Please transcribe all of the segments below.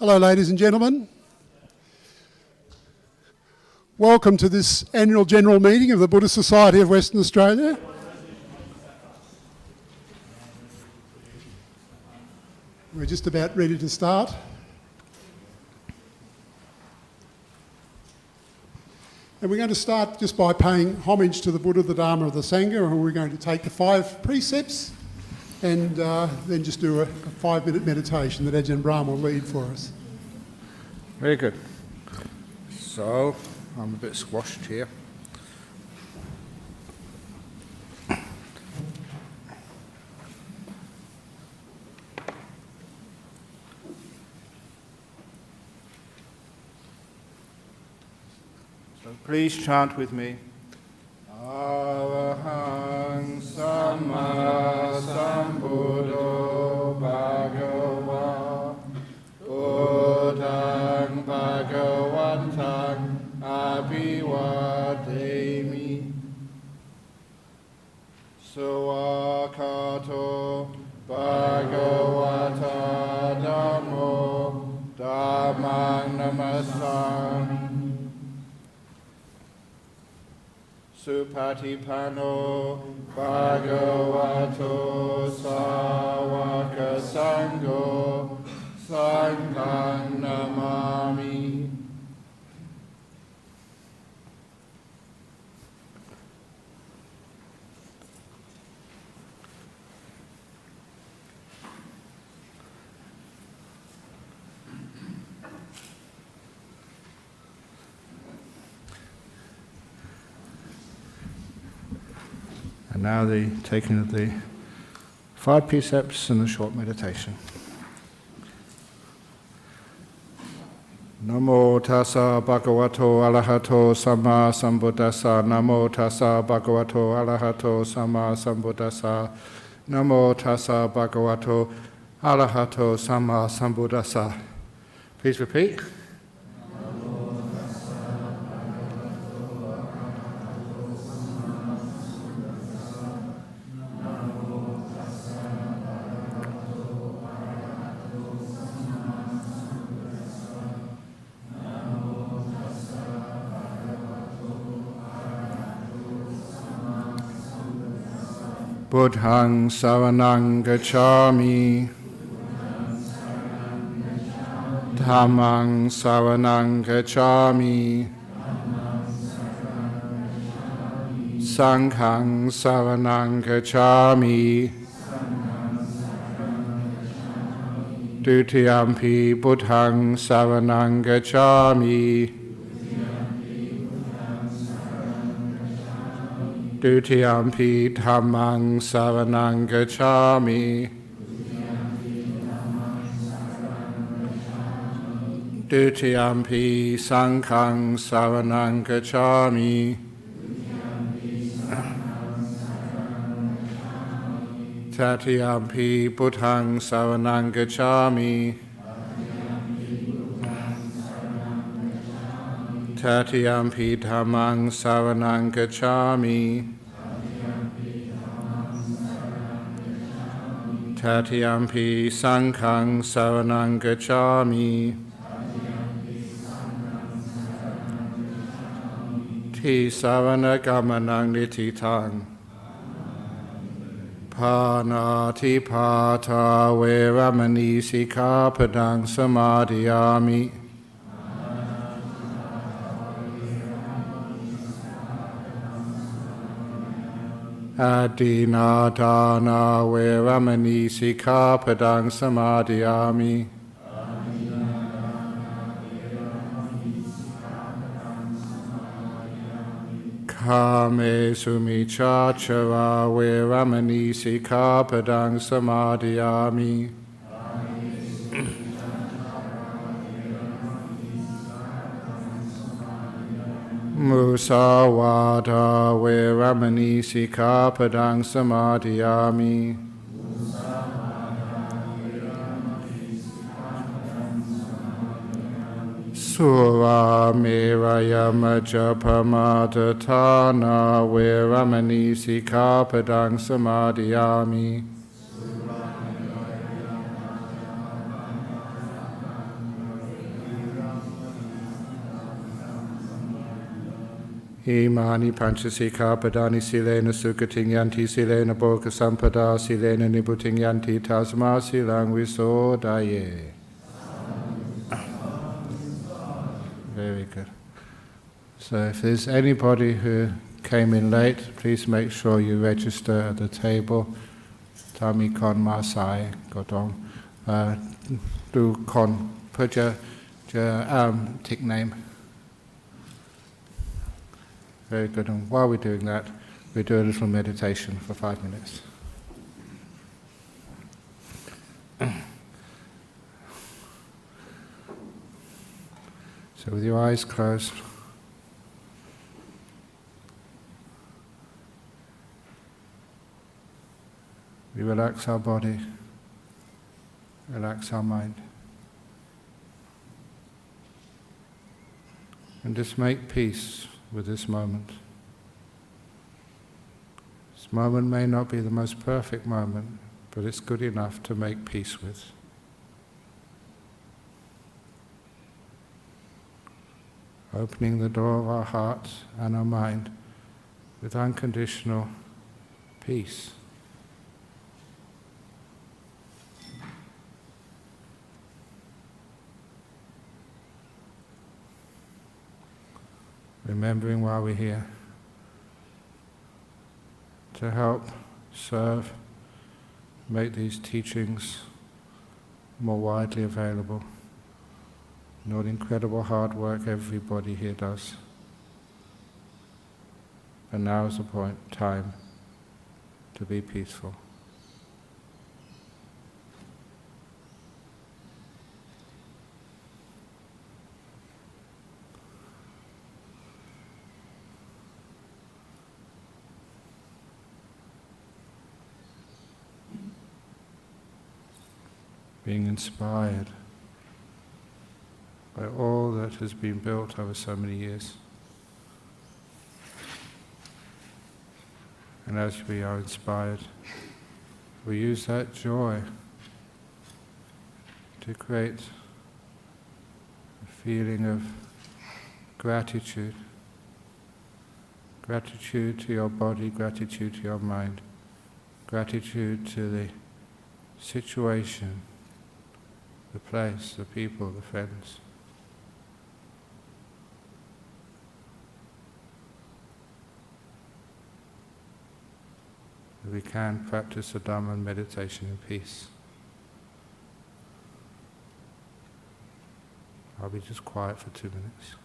Hello, ladies and gentlemen. Welcome to this annual general meeting of the Buddhist Society of Western Australia. We're just about ready to start. And we're going to start just by paying homage to the Buddha, the Dharma, of the Sangha, and we're going to take the 5 precepts and then just do a 5-minute meditation that Ajahn Brahm will lead for us. Very good. So, I'm a bit squashed here. So please chant with me. Arahang Samma Sambuddho Bhagava Buddhang Bhagavantang Abhivademi Sawakato Bhagavata Dhammo Dhammang Namasami Supatipano Bhagavato Sawaka Sangho Sanghang Namami. And now the taking of the 5 precepts and a short meditation. Namo tassa bhagavato arahato samma sambuddhassa. Namo tassa bhagavato arahato samma sambuddhassa. Namo tassa bhagavato arahato samma sambuddhassa. Please repeat. Buddhang saranang gacchami. Dhammang saranang gacchami. Sanghang saranang gacchami. Dutiyampi buddhang saranang gacchami. Dutiyampi dhammang saranang gacchami. Dutiyampi sanghang saranang gacchami. Tatiyampi buddhang saranang gacchami. Tatiyampi dhammang saranang gacchami. Tatiyampi sanghang saranang gacchami. Ti sarana gamanang nititang. Panati pata veramani sikkhapadang samadhiyami. Adinadana veramani sikkhapadang samadhiyami. Kame sumichachara veramani sikkhapadang samadhiyami. Musawada veramani sikkhapadang samadhiyami. Sura meraya majapamadatana veramani sikkhapadang samadhiyami. Imani panchasika padani silena sukating yanti silena boka sampada silena nibuting yanti tasma silang visodaye. Very good. So if there's anybody who came in late, please make sure you register at the table. Tami kon masai godong. Do kon put your tick name. Very good. And while we're doing that, we do a little meditation for 5 minutes. So with your eyes closed, we relax our body, relax our mind, and just make peace with this moment. This moment may not be the most perfect moment, but it's good enough to make peace with. Opening the door of our heart and our mind with unconditional peace. Remembering while we're here to help, serve, make these teachings more widely available. And all the incredible hard work everybody here does. And now is the time to be peaceful. Being inspired by all that has been built over so many years. And as we are inspired, we use that joy to create a feeling of gratitude. Gratitude to your body, gratitude to your mind, gratitude to the situation, the place, the people, the friends. We can practice the Dhamma and meditation in peace. I'll be just quiet for 2 minutes.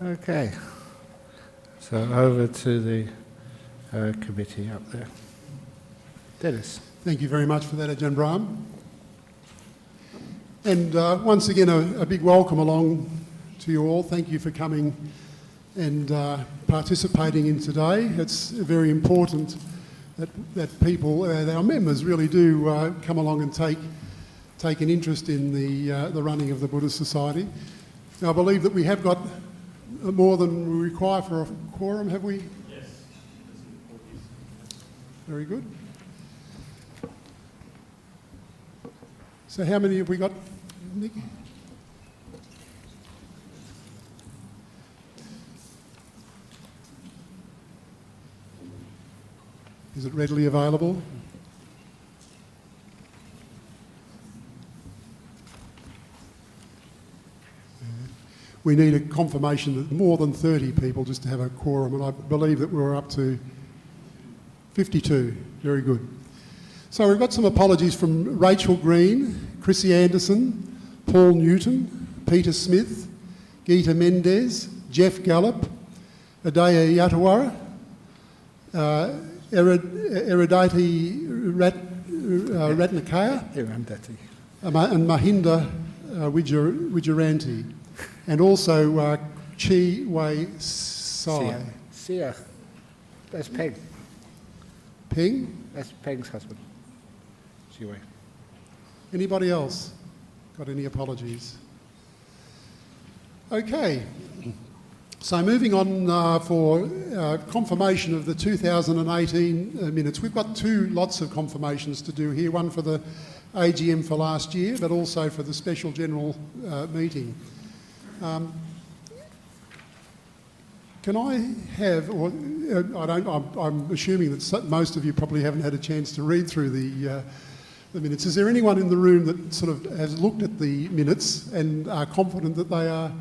Okay. So over to the committee up there. Dennis. Thank you very much for that, Ajahn Brahm. And once again, a big welcome along to you all. Thank you for coming and participating in today. It's very important that people, our members, really do come along and take an interest in the running of the Buddhist Society. Now, I believe that we have got more than we require for a quorum, have we? Yes. Very good. So how many have we got, Nick? Is it readily available? We need a confirmation that more than 30 people just to have a quorum, and I believe that we're up to 52. Very good. So we've got some apologies from Rachel Green, Chrissy Anderson, Paul Newton, Peter Smith, Geeta Mendez, Jeff Gallup, Adaya Yatawara, Erudite Ratnakaya, and Mahinda Wijaranti, and also Chi Wei Sai. Sia. That's Peg. Peng? That's Peg's husband. Chi Wei. Anybody else got any apologies? Okay. So moving on for confirmation of the 2018 minutes. We've got two lots of confirmations to do here, one for the AGM for last year, but also for the special general meeting. Can I have, or I'm assuming that most of you probably haven't had a chance to read through the minutes. Is there anyone in the room that sort of has looked at the minutes and are confident that they are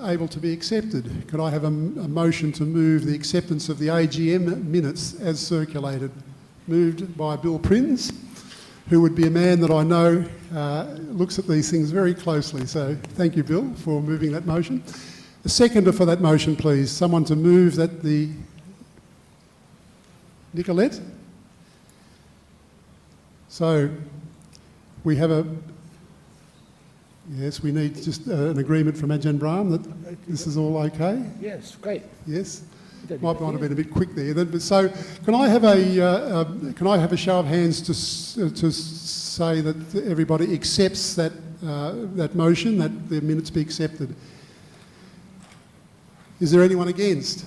able to be accepted? Could I have a motion to move the acceptance of the AGM minutes as circulated? Moved by Bill Prins, who would be a man that I know looks at these things very closely. So thank you, Bill, for moving that motion. A seconder for that motion, please. Someone to move that the... Nicolette? So we have a... Yes, we need just an agreement from Ajahn Brahm that this is all okay? Yes, great. Yes? Might have been a bit quick there. So can I have a show of hands to say that everybody accepts that motion, that the minutes be accepted? Is there anyone against?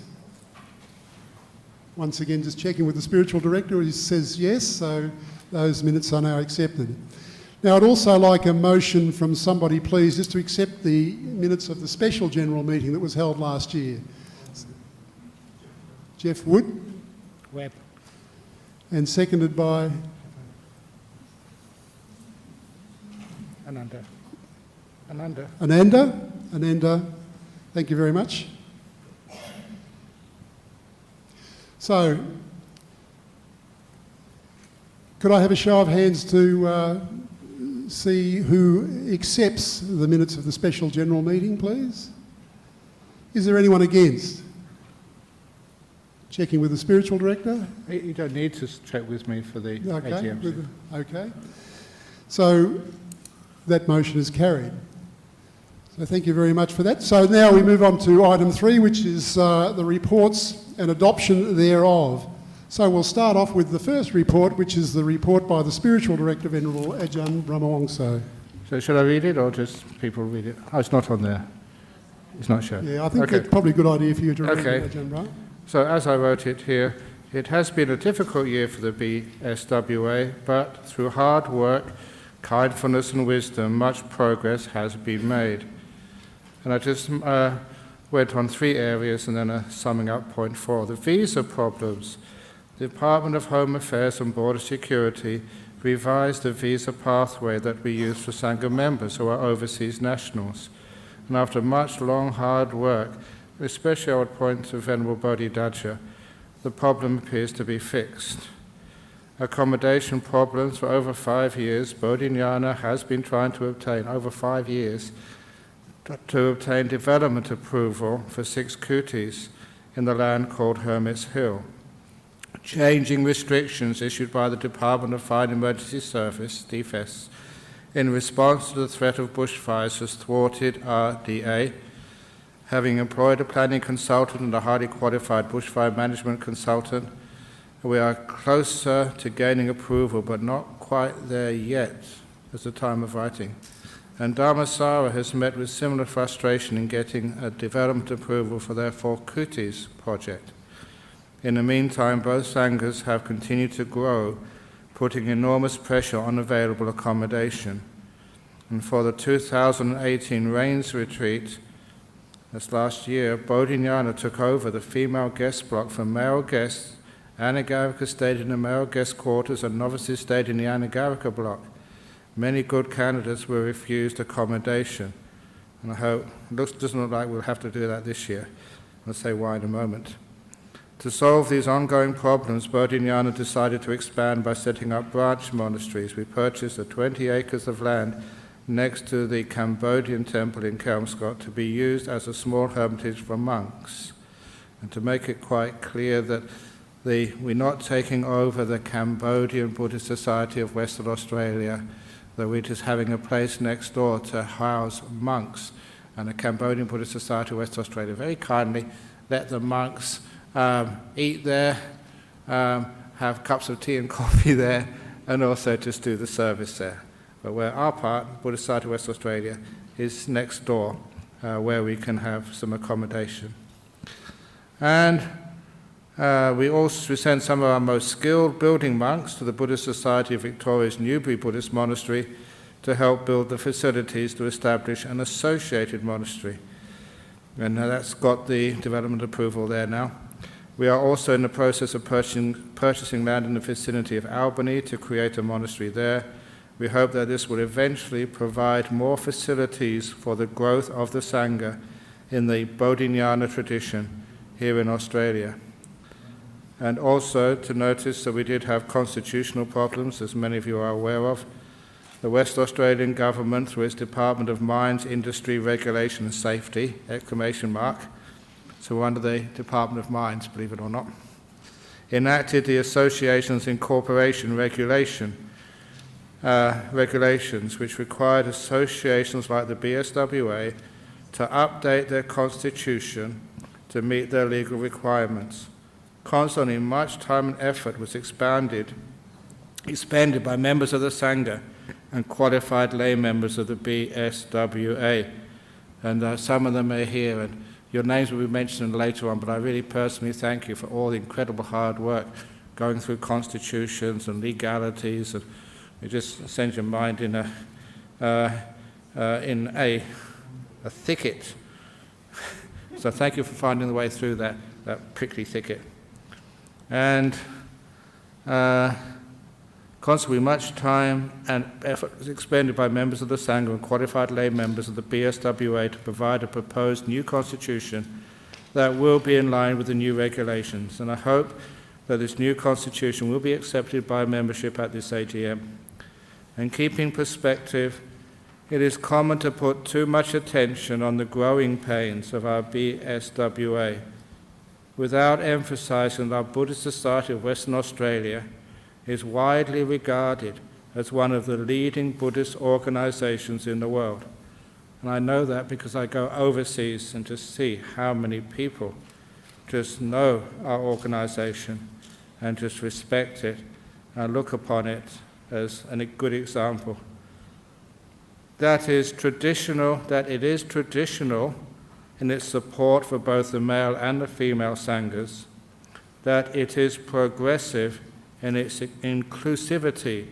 Once again, just checking with the spiritual director, he says yes, so those minutes are now accepted. Now, I'd also like a motion from somebody, please, just to accept the minutes of the special general meeting that was held last year. Jeff Wood. Webb. And seconded by? Ananda. Ananda. Thank you very much. So, could I have a show of hands to see who accepts the minutes of the special general meeting, please? Is there anyone against? Checking with the spiritual director. You don't need to check with me for the AGM. Okay. So that motion is carried. So thank you very much for that. So now we move on to item 3, which is the reports and adoption thereof. So we'll start off with the first report, which is the report by the spiritual director, Venerable Ajahn Brahmawangso. So should I read it or just people read it? Oh, it's not on there. It's not shown. Yeah, I think it's probably a good idea for you to read it, Ajahn Brahm. So as I wrote it here, it has been a difficult year for the BSWA, but through hard work, kindness and wisdom, much progress has been made. And I just went on 3 areas and then a summing up point 4. The visa problems. The Department of Home Affairs and Border Security revised the visa pathway that we use for Sangha members who are overseas nationals. And after much long, hard work, especially I would point to Venerable Bodhidharma, the problem appears to be fixed. Accommodation problems for over 5 years, Bodhinyana has been trying to obtain over 5 years to obtain development approval for 6 kutis in the land called Hermit's Hill. Changing restrictions issued by the Department of Fire and Emergency Service, DFES, in response to the threat of bushfires has thwarted RDA. Having employed a planning consultant and a highly qualified bushfire management consultant, we are closer to gaining approval, but not quite there yet at the time of writing. And Dhammaloka has met with similar frustration in getting a development approval for their 4 kutis project. In the meantime, both sanghas have continued to grow, putting enormous pressure on available accommodation. And for the 2018 Rains Retreat, this last year, Bodhinyana took over the female guest block for male guests. Anagarika stayed in the male guest quarters and novices stayed in the Anagarika block. Many good candidates were refused accommodation. And I hope, it doesn't look like we'll have to do that this year. I'll say why in a moment. To solve these ongoing problems, Bodhinyana decided to expand by setting up branch monasteries. We purchased 20 acres of land next to the Cambodian temple in Kelmscott to be used as a small hermitage for monks. And to make it quite clear that we're not taking over the Cambodian Buddhist Society of Western Australia, that we're just having a place next door to house monks. And the Cambodian Buddhist Society of Western Australia very kindly let the monks eat there, have cups of tea and coffee there, and also just do the service there. But where our part, Buddhist Society of West Australia, is next door, where we can have some accommodation. And we sent some of our most skilled building monks to the Buddhist Society of Victoria's Newbury Buddhist Monastery to help build the facilities to establish an associated monastery. And that's got the development approval there now. We are also in the process of purchasing land in the vicinity of Albany to create a monastery there. We hope that this will eventually provide more facilities for the growth of the Sangha in the Bodhinyana tradition here in Australia. And also to notice that we did have constitutional problems, as many of you are aware of. The West Australian government, through its Department of Mines, Industry, Regulation and Safety, ! So we're under the Department of Mines, believe it or not, enacted the Associations Incorporation regulations, which required associations like the BSWA to update their constitution to meet their legal requirements. Consequently, much time and effort was expended by members of the Sangha and qualified lay members of the BSWA. And some of them are here, and your names will be mentioned later on, but I really personally thank you for all the incredible hard work going through constitutions and legalities, and it just sends your mind in a thicket. So thank you for finding the way through that prickly thicket. And consequently, much time and effort was expended by members of the Sangha and qualified lay members of the BSWA to provide a proposed new constitution that will be in line with the new regulations. And I hope that this new constitution will be accepted by membership at this AGM. And keeping perspective, it is common to put too much attention on the growing pains of our BSWA without emphasising that our Buddhist Society of Western Australia is widely regarded as one of the leading Buddhist organisations in the world. And I know that because I go overseas and just see how many people just know our organisation and just respect it and look upon it as a good example. That it is traditional in its support for both the male and the female Sanghas, that it is progressive in its inclusivity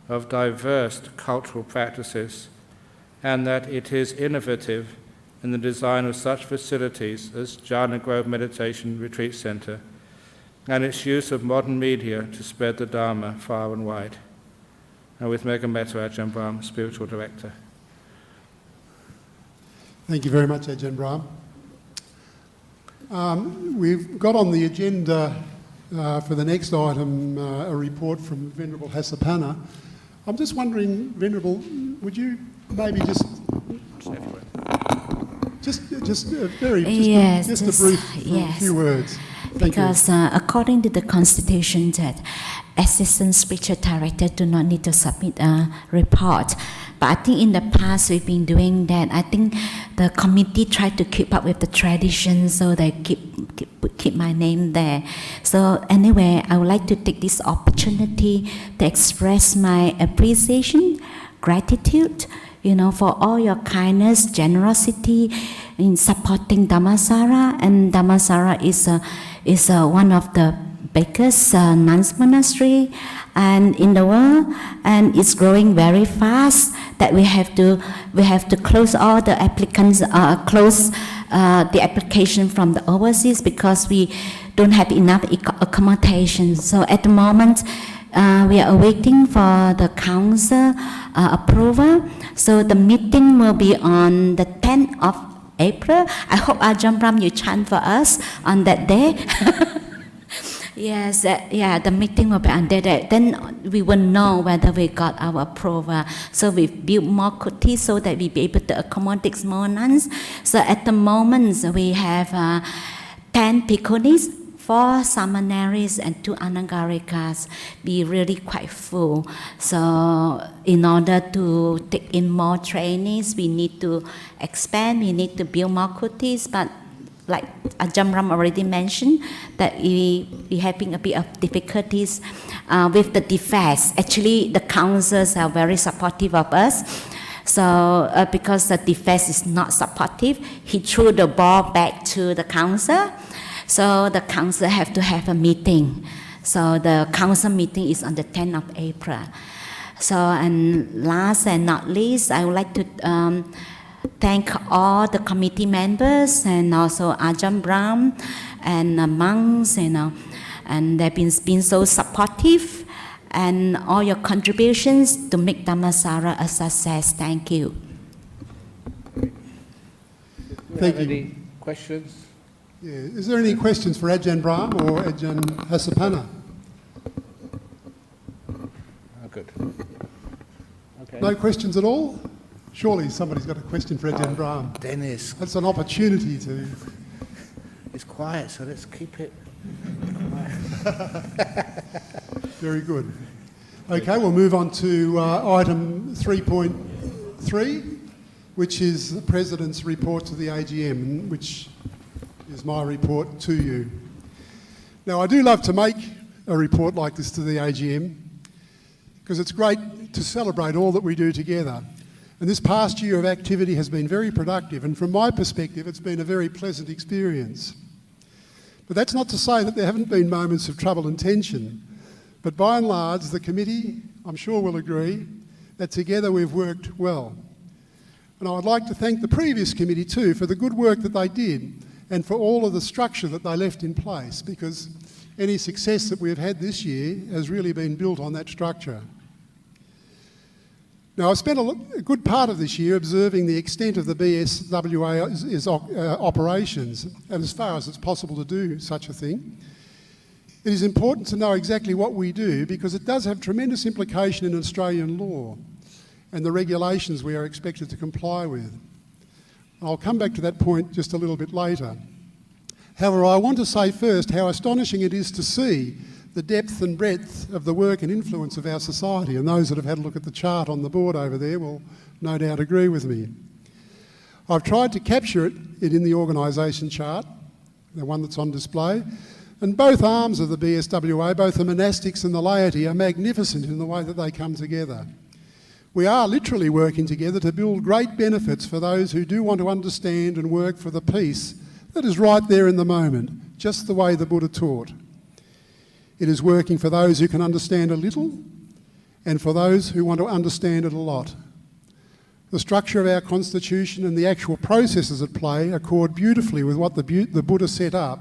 of diverse cultural practices, and that it is innovative in the design of such facilities as Jhana Grove Meditation Retreat Centre, and its use of modern media to spread the Dharma far and wide. And with Mega Metta Ajahn Brahm, Spiritual Director. Thank you very much, Ajahn Brahm. We've got on the agenda for the next item a report from Venerable Hasapanna. I'm just wondering, Venerable, would you maybe just Just a brief few words. Because according to the Constitution, that Assistant Spiritual Director do not need to submit a report. But I think in the past we've been doing that. I think the committee tried to keep up with the tradition, so they keep my name there. So anyway, I would like to take this opportunity to express my appreciation, gratitude, for all your kindness, generosity in supporting Dhammasara. And Dhammasara is one of the biggest nuns monastery and in the world, and it's growing very fast. That we have to close all the applicants, close the application from the overseas because we don't have enough accommodation. So at the moment, we are waiting for the council approval. So the meeting will be on the 10th of April. I hope Ajahn Brahm you chant for us on that day. Yes, the meeting will be on that day. Then we will know whether we got our approval. So we built more kutis so that we be able to accommodate more nuns. So at the moment we have 10 bhikkhunis, 4 samaneris and 2 anagarikas. Be really quite full. So in order to take in more trainees, we need to expand, we need to build more kutis, but like Ajahn Brahm already mentioned, that we having a bit of difficulties with the defense. Actually, the councils are very supportive of us. So because the defense is not supportive, he threw the ball back to the council. So the council have to have a meeting. So the council meeting is on the 10th of April. So, and last and not least, I would like to thank all the committee members and also Ajahn Brahm and monks, and they've been so supportive, and all your contributions to make Dhammasara a success. Thank you. Thank you. Any questions? Yeah. Is there any questions for Ajahn Brahm or Ajahn Hasapana? Oh, good. Okay. No questions at all? Surely somebody's got a question for Ajahn Brahm. Dennis. That's an opportunity to... It's quiet, so let's keep it quiet. Very good. Okay, we'll move on to item 3.3, which is the President's report to the AGM, which is my report to you. Now, I do love to make a report like this to the AGM because it's great to celebrate all that we do together. And this past year of activity has been very productive, and from my perspective, it's been a very pleasant experience. But that's not to say that there haven't been moments of trouble and tension. But by and large, the committee, I'm sure, will agree that together we've worked well. And I would like to thank the previous committee too for the good work that they did and for all of the structure that they left in place, because any success that we've had this year has really been built on that structure. Now, I've spent a good part of this year observing the extent of the BSWA operations, and as far as it's possible to do such a thing. It is important to know exactly what we do because it does have tremendous implication in Australian law and the regulations we are expected to comply with. I'll come back to that point just a little bit later. However, I want to say first how astonishing it is to see the depth and breadth of the work and influence of our society, and those that have had a look at the chart on the board over there will no doubt agree with me. I've tried to capture it in the organisation chart, the one that's on display, and both arms of the BSWA, both the monastics and the laity, are magnificent in the way that they come together. We are literally working together to build great benefits for those who do want to understand and work for the peace that is right there in the moment, just the way the Buddha taught. It is working for those who can understand a little and for those who want to understand it a lot. The structure of our constitution and the actual processes at play accord beautifully with what the Buddha set up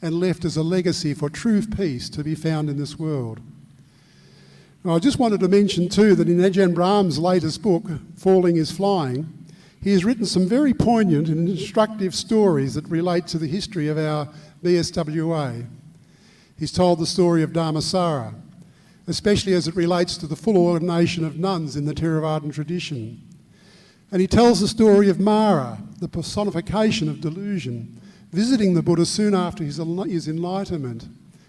and left as a legacy for true peace to be found in this world. Now, I just wanted to mention too that in Ajahn Brahm's latest book, Falling is Flying, he has written some very poignant and instructive stories that relate to the history of our BSWA. He's told the story of Dhammasara, especially as it relates to the full ordination of nuns in the Theravadan tradition. And he tells the story of Mara, the personification of delusion, visiting the Buddha soon after his enlightenment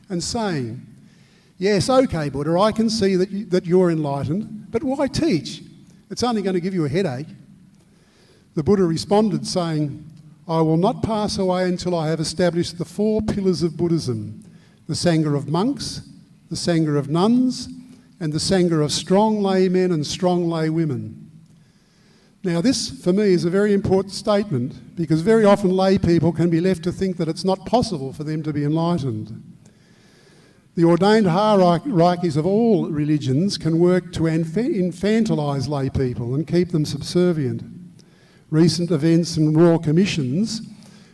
and saying, "Yes, okay, Buddha, I can see that you're enlightened, but why teach? It's only going to give you a headache." The Buddha responded saying, "I will not pass away until I have established the 4 pillars of Buddhism, the Sangha of monks, the Sangha of nuns, and the Sangha of strong laymen and strong lay women." Now this, for me, is a very important statement because very often lay people can be left to think that it's not possible for them to be enlightened. The ordained hierarchies of all religions can work to infantilise lay people and keep them subservient. Recent events and royal commissions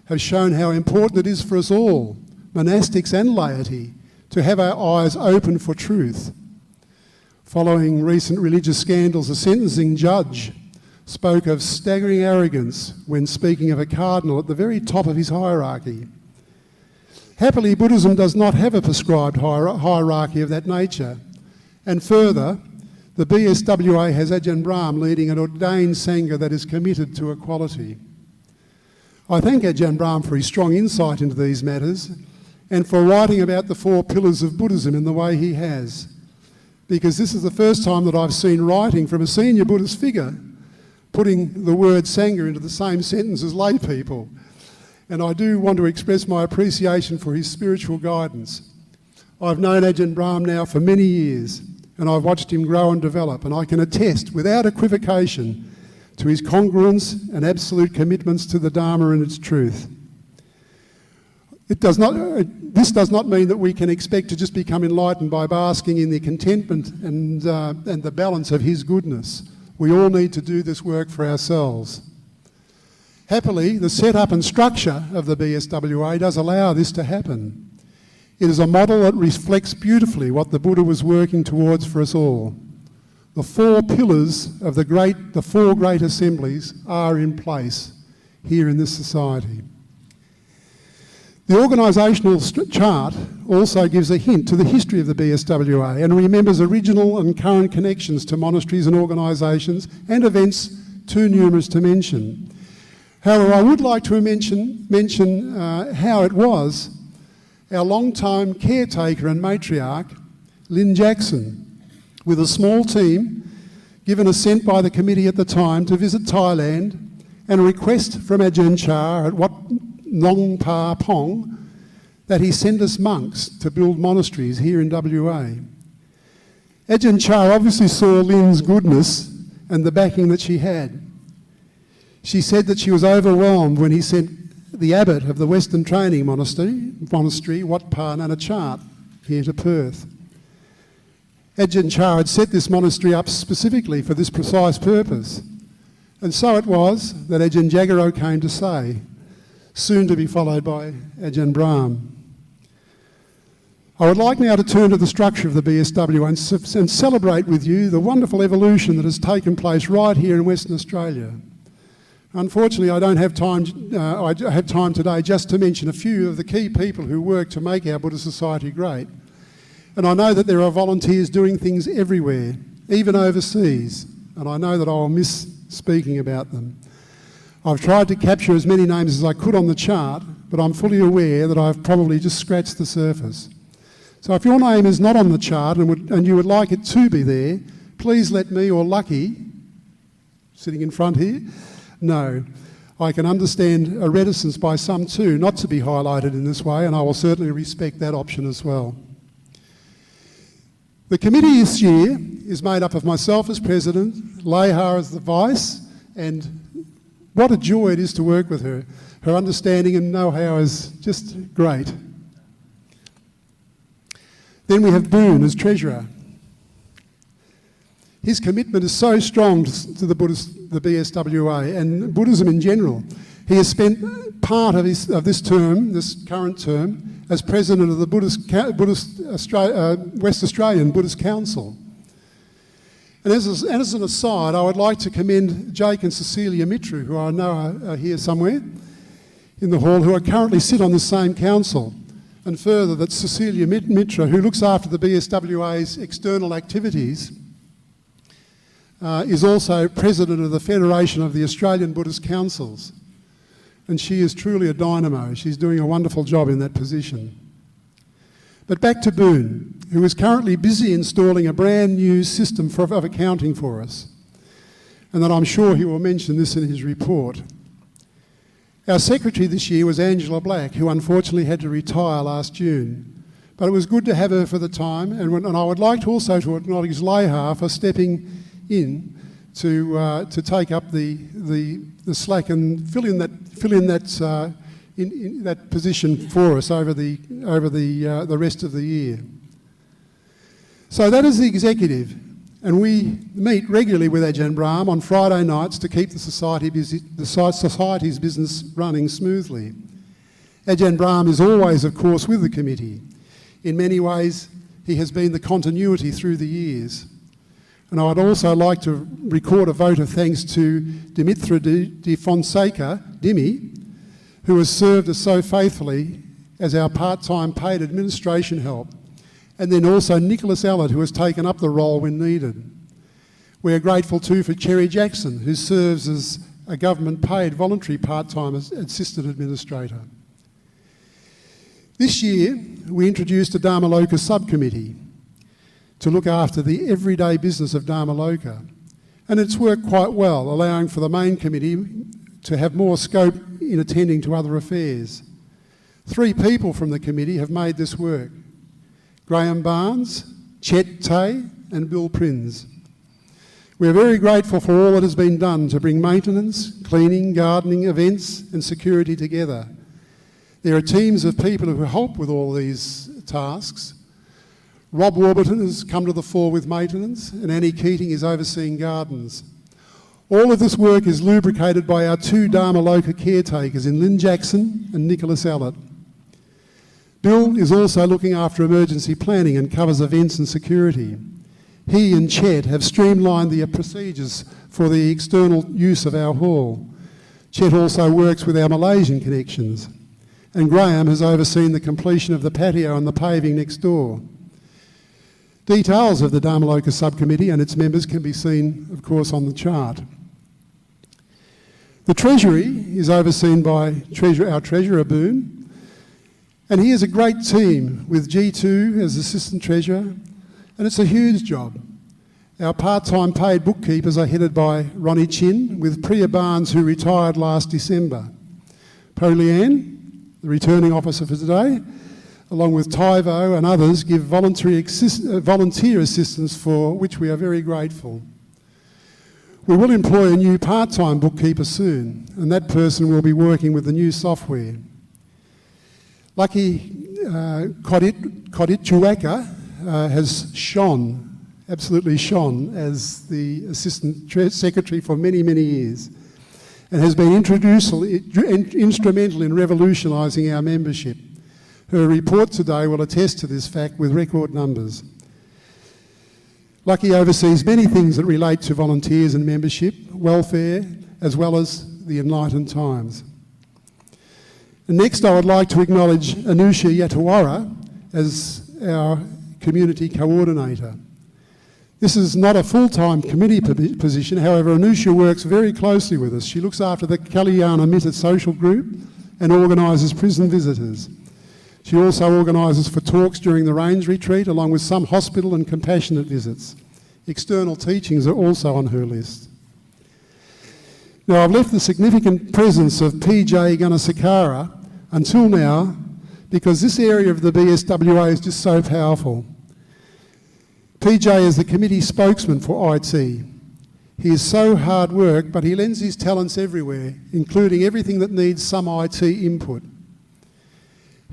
have shown how important it is for us all, monastics and laity, to have our eyes open for truth. Following recent religious scandals, a sentencing judge spoke of staggering arrogance when speaking of a cardinal at the very top of his hierarchy. Happily, Buddhism does not have a prescribed hierarchy of that nature. And further, the BSWA has Ajahn Brahm leading an ordained Sangha that is committed to equality. I thank Ajahn Brahm for his strong insight into these matters and for writing about the 4 pillars of Buddhism in the way he has, because this is the first time that I've seen writing from a senior Buddhist figure putting the word Sangha into the same sentence as lay people. And I do want to express my appreciation for his spiritual guidance. I've known Ajahn Brahm now for many years, and I've watched him grow and develop, and I can attest without equivocation to his congruence and absolute commitments to the Dharma and its truth. This does not mean that we can expect to just become enlightened by basking in the contentment and the balance of his goodness. We all need to do this work for ourselves. Happily, the setup and structure of the BSWA does allow this to happen. It is a model that reflects beautifully what the Buddha was working towards for us all. The 4 pillars of the 4 great assemblies are in place here in this society. The organisational chart also gives a hint to the history of the BSWA and remembers original and current connections to monasteries and organisations and events too numerous to mention. However, I would like to mention how it was our long-time caretaker and matriarch, Lynn Jackson, with a small team, given assent by the committee at the time to visit Thailand and a request from Ajahn Chah at Wat Nong Pa Pong that he send us monks to build monasteries here in WA. Ajahn Chah obviously saw Lynn's goodness and the backing that she had. She said that she was overwhelmed when he sent the abbot of the Western Training Monastery, Wat Pa Nanachat, here to Perth. Ajahn Chah had set this monastery up specifically for this precise purpose. And so it was that Ajahn Jagaro came to say, soon to be followed by Ajahn Brahm. I would like now to turn to the structure of the BSW and celebrate with you the wonderful evolution that has taken place right here in Western Australia. Unfortunately, I don't have time. I have time today just to mention a few of the key people who work to make our Buddhist society great. And I know that there are volunteers doing things everywhere, even overseas, and I know that I will miss speaking about them. I've tried to capture as many names as I could on the chart, but I'm fully aware that I've probably just scratched the surface. So if your name is not on the chart and you would like it to be there, please let me or Lucky, sitting in front here, know. I can understand a reticence by some too not to be highlighted in this way, and I will certainly respect that option as well. The committee this year is made up of myself as president, Leha as the vice, and what a joy it is to work with her. Her understanding and know-how is just great. Then we have Boone as treasurer. His commitment is so strong to the BSWA and Buddhism in general. He has spent part of this term, this current term, as president of the West Australian Buddhist Council. And as an aside, I would like to commend Jake and Cecilia Mitru, who I know are here somewhere in the hall, who currently sit on the same council. And further, that Cecilia Mitra, who looks after the BSWA's external activities, is also president of the Federation of the Australian Buddhist Councils. And she is truly a dynamo. She's doing a wonderful job in that position. But back to Boone, who is currently busy installing a brand new system of accounting for us. And that I'm sure he will mention this in his report. Our secretary this year was Angela Black, who unfortunately had to retire last June. But it was good to have her for the time, and I would like to also to acknowledge Leha for stepping in to take up the slack and fill in that position for us over the rest of the year. So that is the executive, and we meet regularly with Ajahn Brahm on Friday nights to keep the society's business running smoothly. Ajahn Brahm is always, of course, with the committee. In many ways, he has been the continuity through the years. And I would also like to record a vote of thanks to Dimitra de Fonseca, Dimmy, who has served us so faithfully as our part-time paid administration help, and then also Nicholas Allett, who has taken up the role when needed. We are grateful too for Cherry Jackson, who serves as a government-paid voluntary part-time assistant administrator. This year, we introduced a Dhammaloka subcommittee to look after the everyday business of Dhammaloka. And it's worked quite well, allowing for the main committee to have more scope in attending to other affairs. 3 people from the committee have made this work: Graham Barnes, Chet Tay and Bill Prins. We are very grateful for all that has been done to bring maintenance, cleaning, gardening, events and security together. There are teams of people who help with all these tasks. Rob Warburton has come to the fore with maintenance, and Annie Keating is overseeing gardens. All of this work is lubricated by our 2 Dhammaloka caretakers in Lynn Jackson and Nicholas Allett. Bill is also looking after emergency planning and covers events and security. He and Chet have streamlined the procedures for the external use of our hall. Chet also works with our Malaysian connections. And Graham has overseen the completion of the patio and the paving next door. Details of the Dhammaloka subcommittee and its members can be seen, of course, on the chart. The Treasury is overseen by our Treasurer, Boone, and he has a great team with G2 as Assistant Treasurer, and it's a huge job. Our part-time paid bookkeepers are headed by Ronnie Chin, with Priya Barnes, who retired last December. Polianne, the returning officer for today, along with Tyvo and others, give volunteer assistance, for which we are very grateful. We will employ a new part-time bookkeeper soon, and that person will be working with the new software. Lucky Koditchuaka has absolutely shone as the Assistant Secretary for many, many years, and has been instrumental in revolutionising our membership. Her report today will attest to this fact with record numbers. Lucky oversees many things that relate to volunteers and membership, welfare, as well as the Enlightened Times. And next, I would like to acknowledge Anusha Yatawara as our community coordinator. This is not a full-time committee position, however, Anusha works very closely with us. She looks after the Kalyana Mitta social group and organises prison visitors. She also organises for talks during the Range Retreat, along with some hospital and compassionate visits. External teachings are also on her list. Now, I've left the significant presence of PJ Gunasakara until now because this area of the BSWA is just so powerful. PJ is the committee spokesman for IT. He is so hard work, but he lends his talents everywhere, including everything that needs some IT input.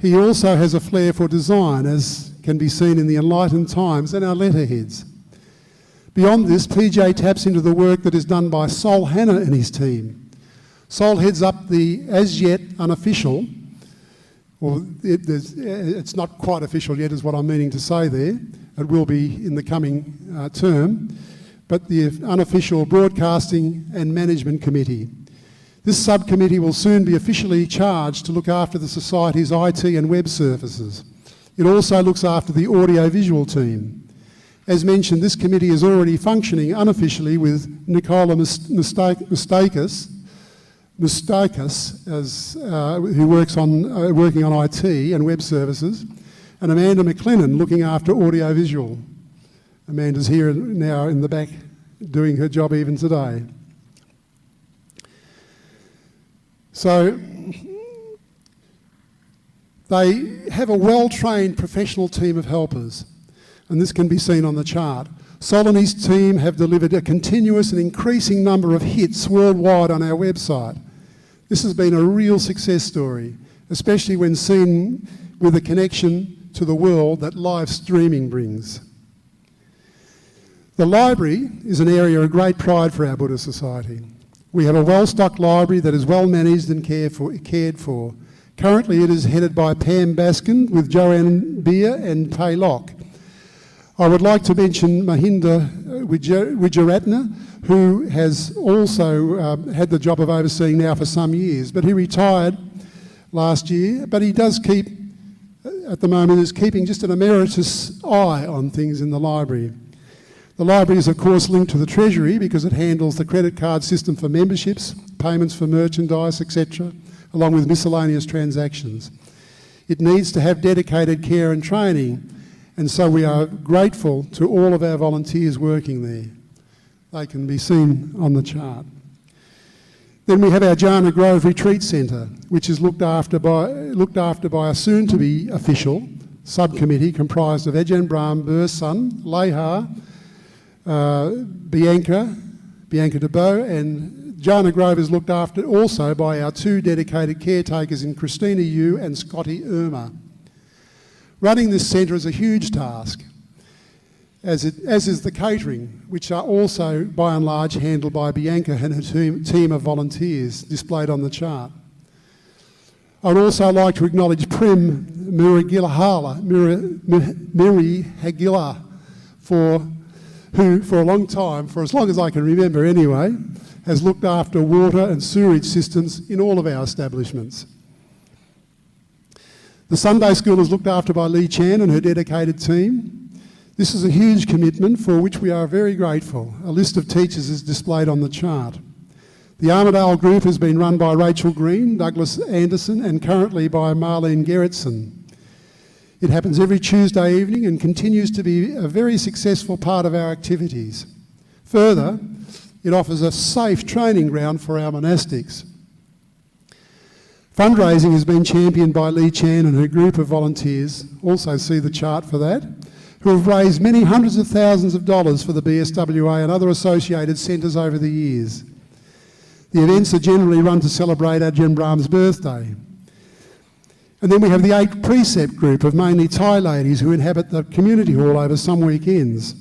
He also has a flair for design, as can be seen in the Enlightened Times and our letterheads. Beyond this, PJ taps into the work that is done by Sol Hanna and his team. Sol heads up the as-yet unofficial, or it's not quite official yet is what I'm meaning to say there. It will be in the coming term, but the unofficial Broadcasting and Management Committee. This subcommittee will soon be officially charged to look after the Society's IT and web services. It also looks after the audio-visual team. As mentioned, this committee is already functioning unofficially with Nicola Mistakis, who works on working on IT and web services, and Amanda McLennan looking after audiovisual. Amanda's here now in the back doing her job even today. So they have a well-trained professional team of helpers, and this can be seen on the chart. Sol and his team have delivered a continuous and increasing number of hits worldwide on our website. This has been a real success story, especially when seen with the connection to the world that live streaming brings. The library is an area of great pride for our Buddhist society. We have a well-stocked library that is well managed and cared for. Currently it is headed by Pam Baskin with Joanne Beer and Pei Locke. I would like to mention Mahinda Wijaratna, who has also had the job of overseeing now for some years, but he retired last year. But he does keep, at the moment, is keeping just an emeritus eye on things in the library. The library is of course linked to the Treasury because it handles the credit card system for memberships, payments for merchandise, etc., along with miscellaneous transactions. It needs to have dedicated care and training, and so we are grateful to all of our volunteers working there. They can be seen on the chart. Then we have our Jhana Grove Retreat Centre, which is looked after by a soon-to-be official subcommittee comprised of Ajahn Brahm, Bursun, Leha, Bianca DeBow, and Jhana Grove is looked after also by our two dedicated caretakers in Christina Yu and Scotty Irma. Running this centre is a huge task, as is the catering, which are also by and large handled by Bianca and her team of volunteers displayed on the chart. I'd also like to acknowledge Prim Murigilahara, Miri Hagila, who for a long time, for as long as I can remember anyway, has looked after water and sewerage systems in all of our establishments. The Sunday school is looked after by Lee Chan and her dedicated team. This is a huge commitment for which we are very grateful. A list of teachers is displayed on the chart. The Armidale group has been run by Rachel Green, Douglas Anderson, and currently by Marlene Gerritsen. It happens every Tuesday evening and continues to be a very successful part of our activities. Further, it offers a safe training ground for our monastics. Fundraising has been championed by Lee Chan and her group of volunteers, also see the chart for that, who have raised many hundreds of thousands of dollars for the BSWA and other associated centres over the years. The events are generally run to celebrate Ajahn Brahm's birthday. And then we have the 8 precept group of mainly Thai ladies who inhabit the community hall over some weekends.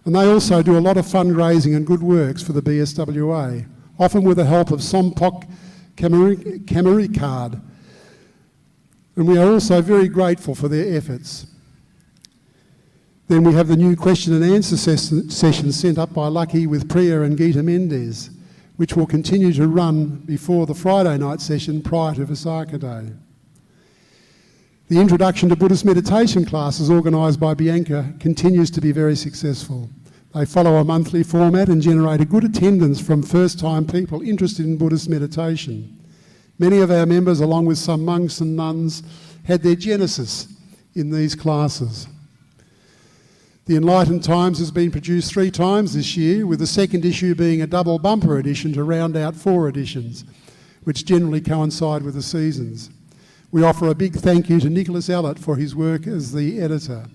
And they also do a lot of fundraising and good works for the BSWA, often with the help of Sompok Kamarikard. And we are also very grateful for their efforts. Then we have the new question and answer session sent up by Lucky with Priya and Geeta Mendez, which will continue to run before the Friday night session prior to Visakha Day. The introduction to Buddhist meditation classes organised by Bianca continues to be very successful. They follow a monthly format and generate a good attendance from first-time people interested in Buddhist meditation. Many of our members, along with some monks and nuns, had their genesis in these classes. The Enlightened Times has been produced 3 times this year, with the second issue being a double bumper edition to round out 4 editions, which generally coincide with the seasons. We offer a big thank you to Nicholas Ellett for his work as the editor.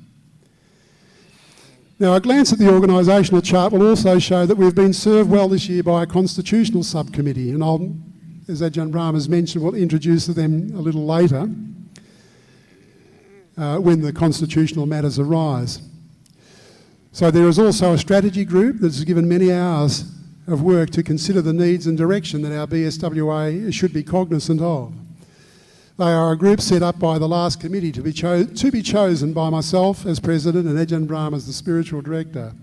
Now, a glance at the organisational chart will also show that we've been served well this year by a constitutional subcommittee, and I'll, as Ajahn Brahm has mentioned, we'll introduce them a little later when the constitutional matters arise. So there is also a strategy group that has given many hours of work to consider the needs and direction that our BSWA should be cognisant of. They are a group set up by the last committee to be chosen by myself as President and Ajahn Brahm as the Spiritual Director.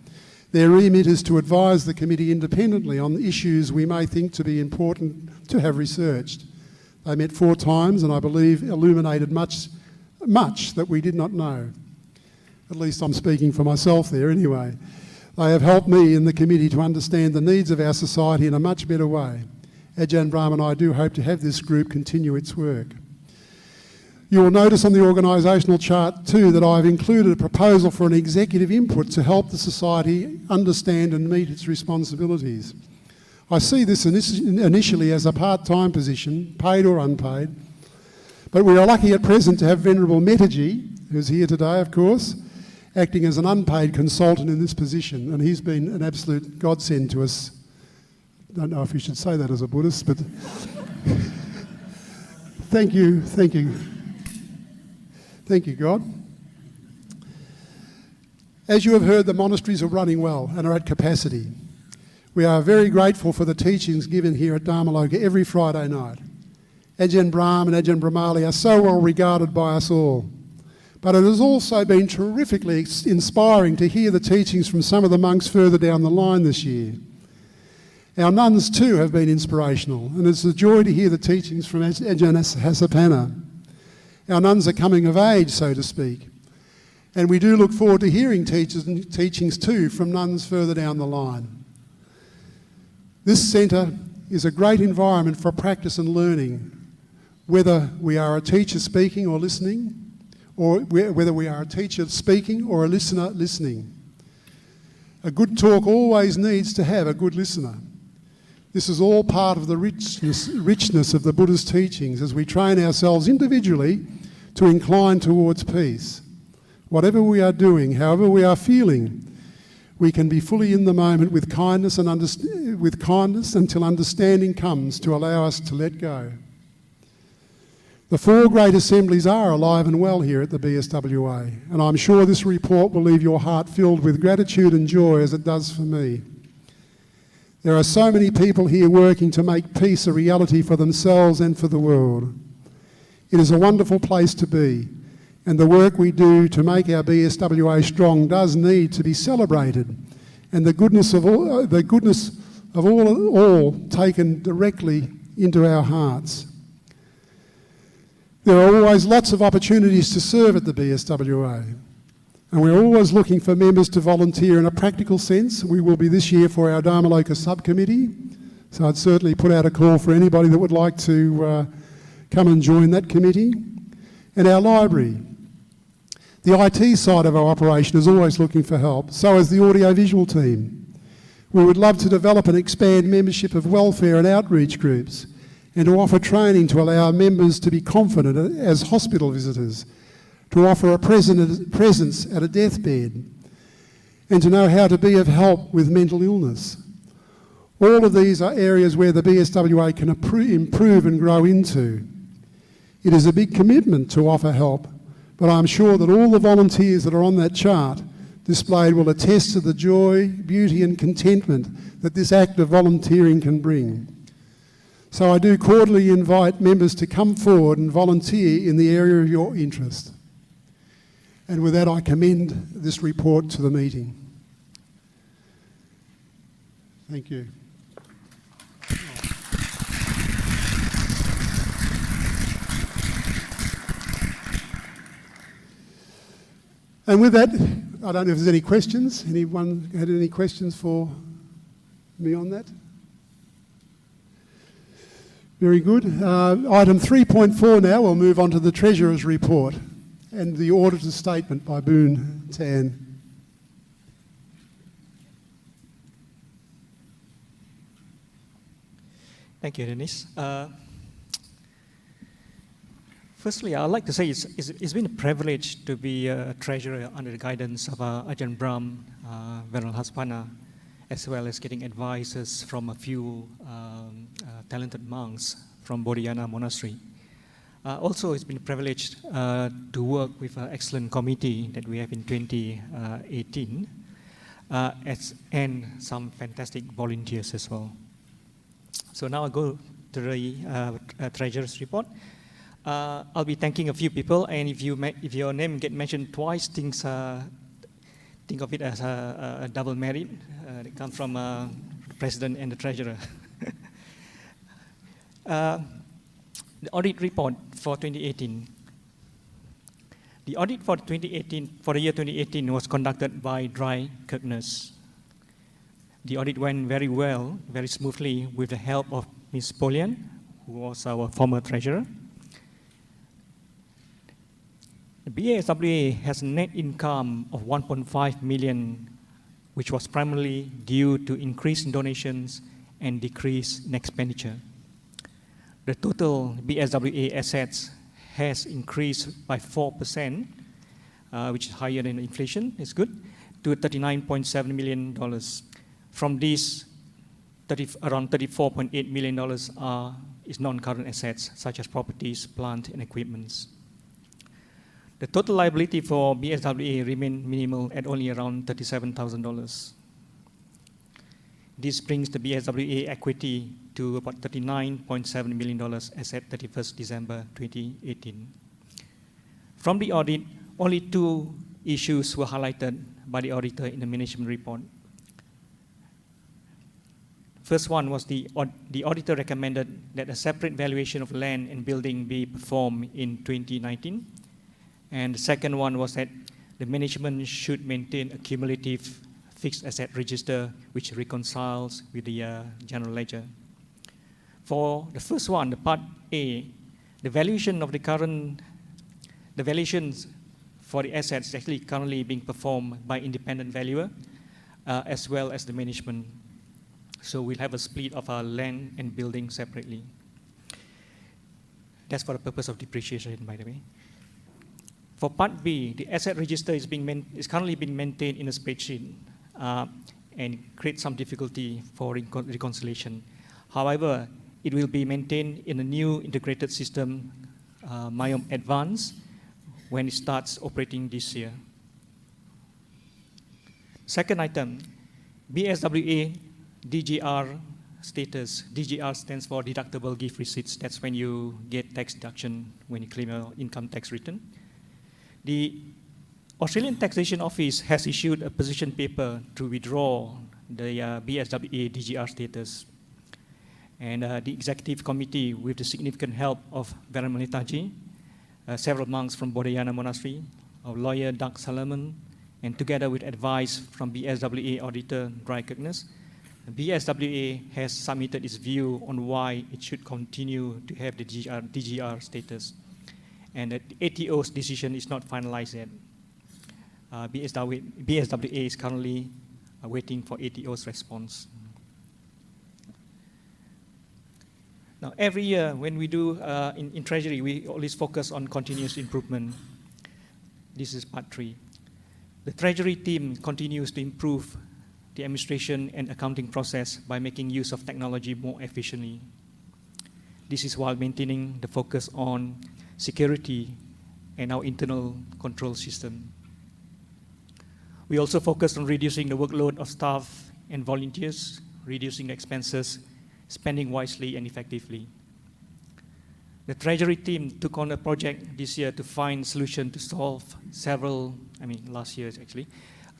Their remit is to advise the committee independently on the issues we may think to be important to have researched. They met 4 times and I believe illuminated much that we did not know. At least I'm speaking for myself there anyway. They have helped me in the committee to understand the needs of our society in a much better way. Ajahn Brahm and I do hope to have this group continue its work. You will notice on the organisational chart too that I've included a proposal for an executive input to help the society understand and meet its responsibilities. I see this initially as a part-time position, paid or unpaid, but we are lucky at present to have Venerable Metaji, who's here today of course, acting as an unpaid consultant in this position, and he's been an absolute godsend to us. I don't know if you should say that as a Buddhist, but thank you. Thank you, God. As you have heard, the monasteries are running well and are at capacity. We are very grateful for the teachings given here at Dhammaloka every Friday night. Ajahn Brahm and Ajahn Brahmali are so well regarded by us all. But it has also been terrifically inspiring to hear the teachings from some of the monks further down the line this year. Our nuns too have been inspirational, and it's a joy to hear the teachings from Ajahn Hasapanna. Our nuns are coming of age, so to speak, and we do look forward to hearing teachings too from nuns further down the line. This centre is a great environment for practice and learning, whether we are a teacher speaking or listening, or whether we are a teacher speaking or a listener listening. A good talk always needs to have a good listener. This is all part of the richness of the Buddha's teachings as we train ourselves individually to incline towards peace. Whatever we are doing, however we are feeling, we can be fully in the moment with kindness until understanding comes to allow us to let go. The 4 great assemblies are alive and well here at the BSWA, and I'm sure this report will leave your heart filled with gratitude and joy as it does for me. There are so many people here working to make peace a reality for themselves and for the world. It is a wonderful place to be, and the work we do to make our BSWA strong does need to be celebrated, and the goodness of all taken directly into our hearts. There are always lots of opportunities to serve at the BSWA, and we're always looking for members to volunteer in a practical sense. We will be this year for our Dhammaloka subcommittee, so I'd certainly put out a call for anybody that would like to come and join that committee. And our library. The IT side of our operation is always looking for help, so is the audio-visual team. We would love to develop and expand membership of welfare and outreach groups, and to offer training to allow members to be confident as hospital visitors, to offer a presence at a deathbed, and to know how to be of help with mental illness. All of these are areas where the BSWA can improve and grow into. It is a big commitment to offer help, but I'm sure that all the volunteers that are on that chart displayed will attest to the joy, beauty and contentment that this act of volunteering can bring. So I do cordially invite members to come forward and volunteer in the area of your interest. And with that, I commend this report to the meeting. Thank you. And with that, I don't know if there's any questions. Anyone had any questions for me on that? Very good. Item 3.4 now, we'll move on to the Treasurer's report and the auditor's statement by Boon Tan. Thank you, Dennis. Firstly, I'd like to say it's been a privilege to be a treasurer under the guidance of Ajahn Brahm, Venerable Hasapanna, as well as getting advices from a few talented monks from Bodhiana Monastery. Also, it's been a privilege to work with an excellent committee that we have in 2018, and some fantastic volunteers as well. So now I go to the Treasurer's report. I'll be thanking a few people, and if your name get mentioned twice, think of it as a double merit. It comes from the President and the Treasurer. The audit report for 2018. The audit for the year 2018 was conducted by Dry Kirkness. The audit went very well, very smoothly, with the help of Ms. Polian, who was our former treasurer. The BSWA has a net income of 1.5 million, which was primarily due to increase in donations and decrease in expenditure. The total BSWA assets has increased by 4%, which is higher than inflation, it's good, to $39.7 million. From these, around $34.8 million is non-current assets, such as properties, plant, and equipments. The total liability for BSWA remained minimal at only around $37,000. This brings the BSWA equity to about $39.7 million as at 31st December 2018. From the audit, only 2 issues were highlighted by the auditor in the management report. First one was the auditor recommended that a separate valuation of land and building be performed in 2019. And the second one was that the management should maintain a cumulative fixed asset register which reconciles with the general ledger. For the first one, the part A, the valuation of the valuations for the assets actually currently being performed by independent valuer as well as the management. So we'll have a split of our land and building separately. That's for the purpose of depreciation, by the way. For part B, the asset register is currently being maintained in a spreadsheet and creates some difficulty for reconciliation. However, it will be maintained in a new integrated system, Myom Advance, when it starts operating this year. Second item, BSWA DGR status. DGR stands for deductible gift receipts. That's when you get tax deduction when you claim your income tax return. The Australian Taxation Office has issued a position paper to withdraw the BSWA DGR status. And the executive committee, with the significant help of Veran Manitaji, several monks from Bodhayana Monastery, our lawyer Doug Salomon, and together with advice from BSWA auditor Dry Kirkness, BSWA has submitted its view on why it should continue to have the DGR status. And the ATO's decision is not finalized yet. BSWA is currently waiting for ATO's response. Now, every year when we do in Treasury, we always focus on continuous improvement. This is part 3. The Treasury team continues to improve the administration and accounting process by making use of technology more efficiently. This is while maintaining the focus on security and our internal control system. We also focus on reducing the workload of staff and volunteers, reducing the expenses, spending wisely and effectively. The Treasury team took on a project this year to find solution to solve last year actually,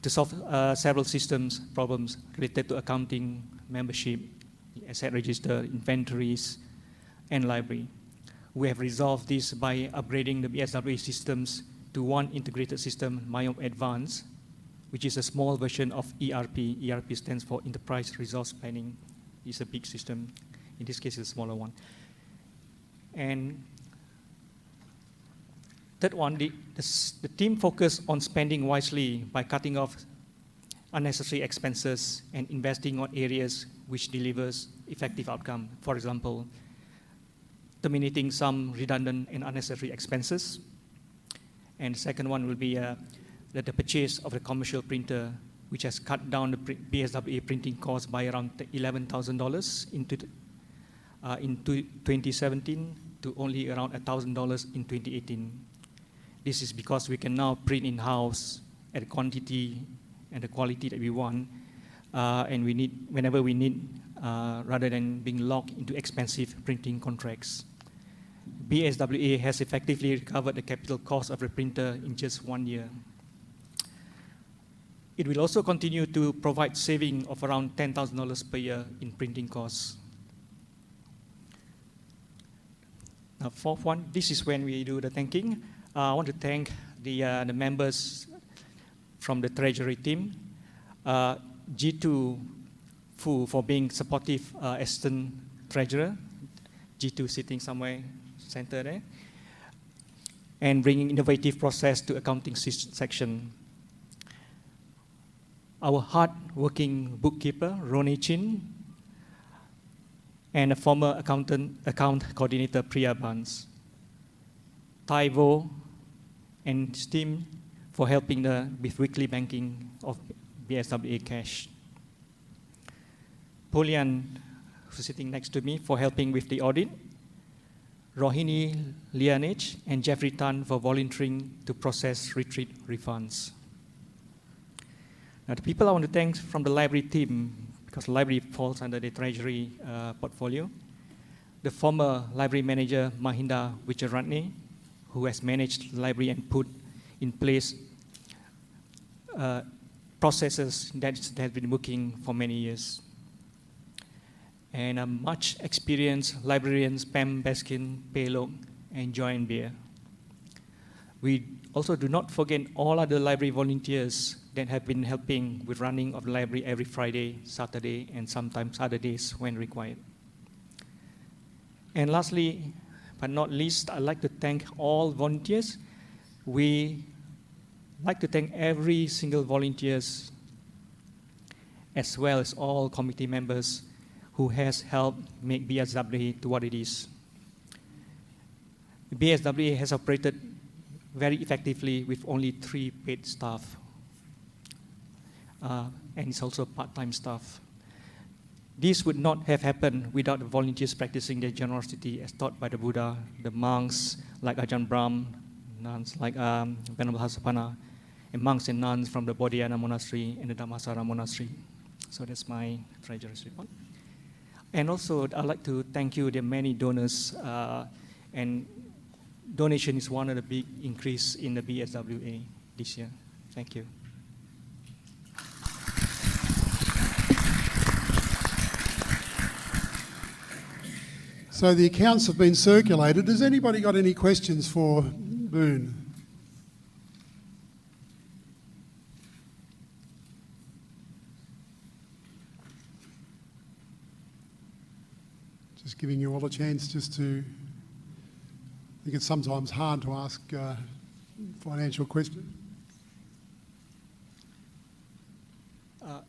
to solve several systems problems related to accounting, membership, asset register, inventories, and library. We have resolved this by upgrading the BSWA systems to one integrated system, Myom Advance, which is a small version of ERP. ERP stands for Enterprise Resource Planning. It's a big system. In this case, it's a smaller one. And third one, the team focused on spending wisely by cutting off unnecessary expenses and investing on areas which delivers effective outcome. For example, terminating some redundant and unnecessary expenses. And the second one will be the purchase of the commercial printer, which has cut down the BSWA printing cost by around $11,000 in 2017 to only around $1,000 in 2018. This is because we can now print in-house at the quantity and the quality that we want, and we need whenever we need, rather than being locked into expensive printing contracts. BSWA has effectively recovered the capital cost of the printer in just 1 year. It will also continue to provide saving of around $10,000 per year in printing costs. Now, fourth one, this is when we do the thanking. I want to thank the members from the Treasury team, G2 Fu for being supportive assistant treasurer, G2 sitting somewhere center there, and bringing innovative process to accounting section. Our hard-working bookkeeper, Ronnie Chin, and a former account coordinator, Priya Barnes. Taivo and Steam for helping with weekly banking of BSWA cash. Polian, who's sitting next to me, for helping with the audit. Rohini Lianich and Jeffrey Tan for volunteering to process retreat refunds. Now, the people I want to thank from the library team, because the library falls under the Treasury portfolio. The former library manager, Mahinda Wicharatne, who has managed the library and put in place processes that have been working for many years. And much experienced librarians Pam Baskin, Pelok, and Joanne Beer. We also do not forget all other library volunteers that have been helping with running of the library every Friday, Saturday, and sometimes other days when required. And lastly, but not least, I'd like to thank all volunteers. We like to thank every single volunteers, as well as all committee members who has helped make BSWA to what it is. BSWA has operated very effectively with only 3 paid staff, and it's also part-time staff. This would not have happened without the volunteers practicing their generosity as taught by the Buddha, the monks like Ajahn Brahm, nuns like Venerable Hasapana, and monks and nuns from the Bodhiana Monastery and the Dhammasara Monastery. So that's my treasurer's report. And also, I'd like to thank you, the many donors, and donation is one of the big increase in the BSWA this year. Thank you. So the accounts have been circulated. Has anybody got any questions for Boone? Just giving you all a chance just to, I think it's sometimes hard to ask financial questions.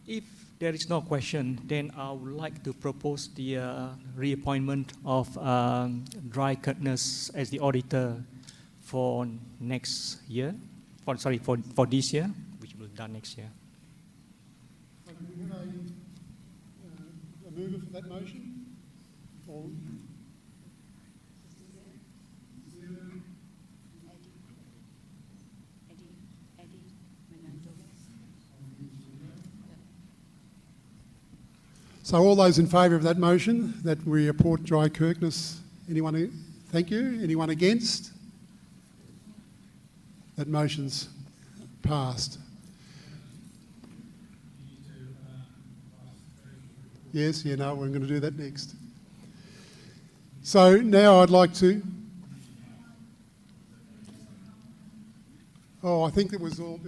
If there is no question, then I would like to propose the reappointment of Dry Curtness as the auditor for next year, for this year, which will be done next year. Do we have a mover for that motion? Or so all those in favour of that motion, that we appoint Dry Curtness, anyone? Thank you. Anyone against? That motion's passed. Yes, we're going to do that next. So now I'd like to... Oh, I think there was no...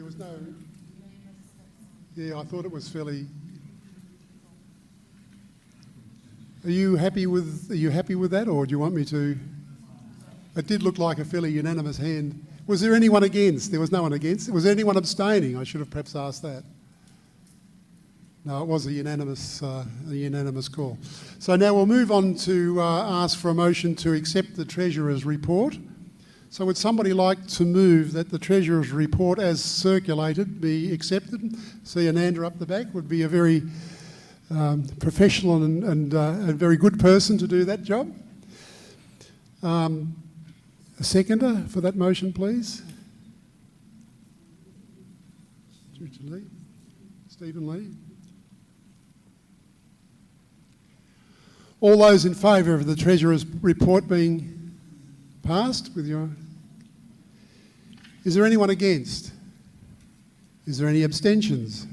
Yeah, I thought it was fairly... Are you happy with that, or do you want me to... It did look like a fairly unanimous hand. Was there anyone against? There was no one against. Was there anyone abstaining? I should have perhaps asked that. No, it was a unanimous call. So now we'll move on to ask for a motion to accept the Treasurer's report. So would somebody like to move that the Treasurer's report as circulated be accepted? See Ananda up the back would be a very professional and a very good person to do that job. A seconder for that motion, please. Richard Lee. Stephen Lee. All those in favour of the Treasurer's report being passed with your... Is there anyone against? Is there any abstentions?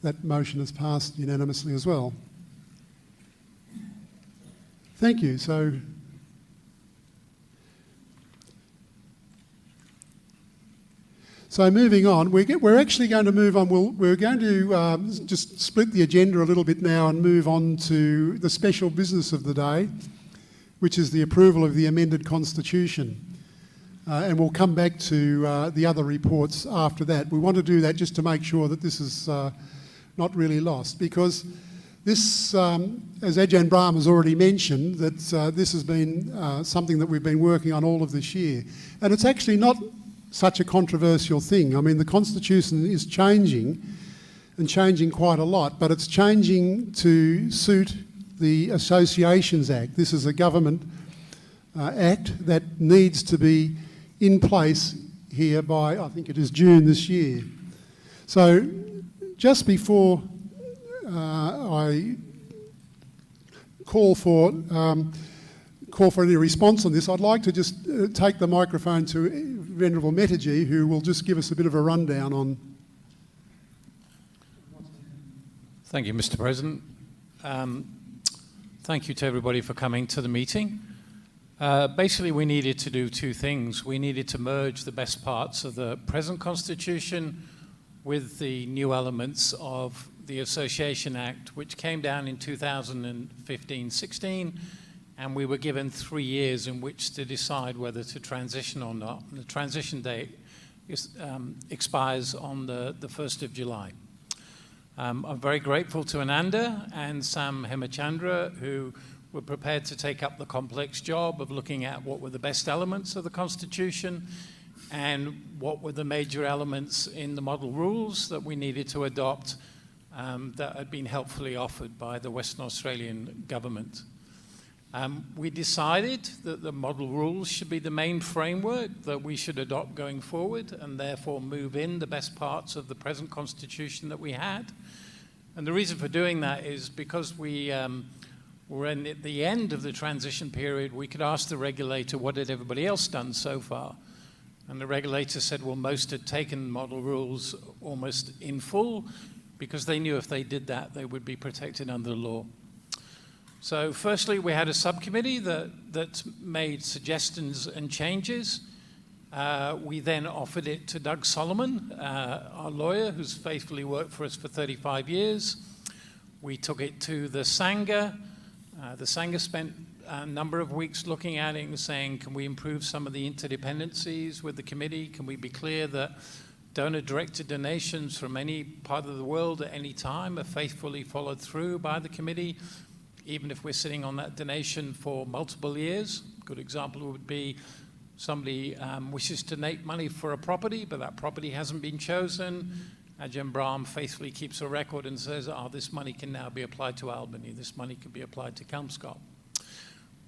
That motion is passed unanimously as well. Thank you. So So moving on, we're actually going to move on. We're going to just split the agenda a little bit now and move on to the special business of the day, which is the approval of the amended constitution. And we'll come back to the other reports after that. We want to do that just to make sure that this is not really lost, because this, as Ajahn Brahm has already mentioned, that this has been something that we've been working on all of this year. And it's actually not such a controversial thing. I mean, the Constitution is changing, and changing quite a lot, but it's changing to suit the Associations Act. This is a government act that needs to be in place here by, I think it is June this year. So just before I call for any response on this, I'd like to just take the microphone to Venerable Metaji, who will just give us a bit of a rundown on. Thank you, Mr. President. Thank you to everybody for coming to the meeting. Basically, we needed to do two things. We needed to merge the best parts of the present Constitution with the new elements of the Association Act, which came down in 2015-16, and we were given 3 years in which to decide whether to transition or not. And the transition date expires on the 1st of July. I'm very grateful to Ananda and Sam Hemachandra, who were prepared to take up the complex job of looking at what were the best elements of the Constitution and what were the major elements in the model rules that we needed to adopt that had been helpfully offered by the Western Australian government. We decided that the model rules should be the main framework that we should adopt going forward, and therefore move in the best parts of the present Constitution that we had. And the reason for doing that is because we were at the end of the transition period. We could ask the regulator, what had everybody else done so far? And the regulator said, well, most had taken model rules almost in full, because they knew if they did that, they would be protected under the law. So firstly, we had a subcommittee that made suggestions and changes. We then offered it to Doug Solomon, our lawyer, who's faithfully worked for us for 35 years. We took it to the Sangha. The Sangha spent a number of weeks looking at it and saying, can we improve some of the interdependencies with the committee? Can we be clear that donor-directed donations from any part of the world at any time are faithfully followed through by the committee, even if we're sitting on that donation for multiple years? A good example would be somebody wishes to donate money for a property, but that property hasn't been chosen. Ajahn Brahm faithfully keeps a record and says, this money can now be applied to Albany, this money could be applied to Kelmscott.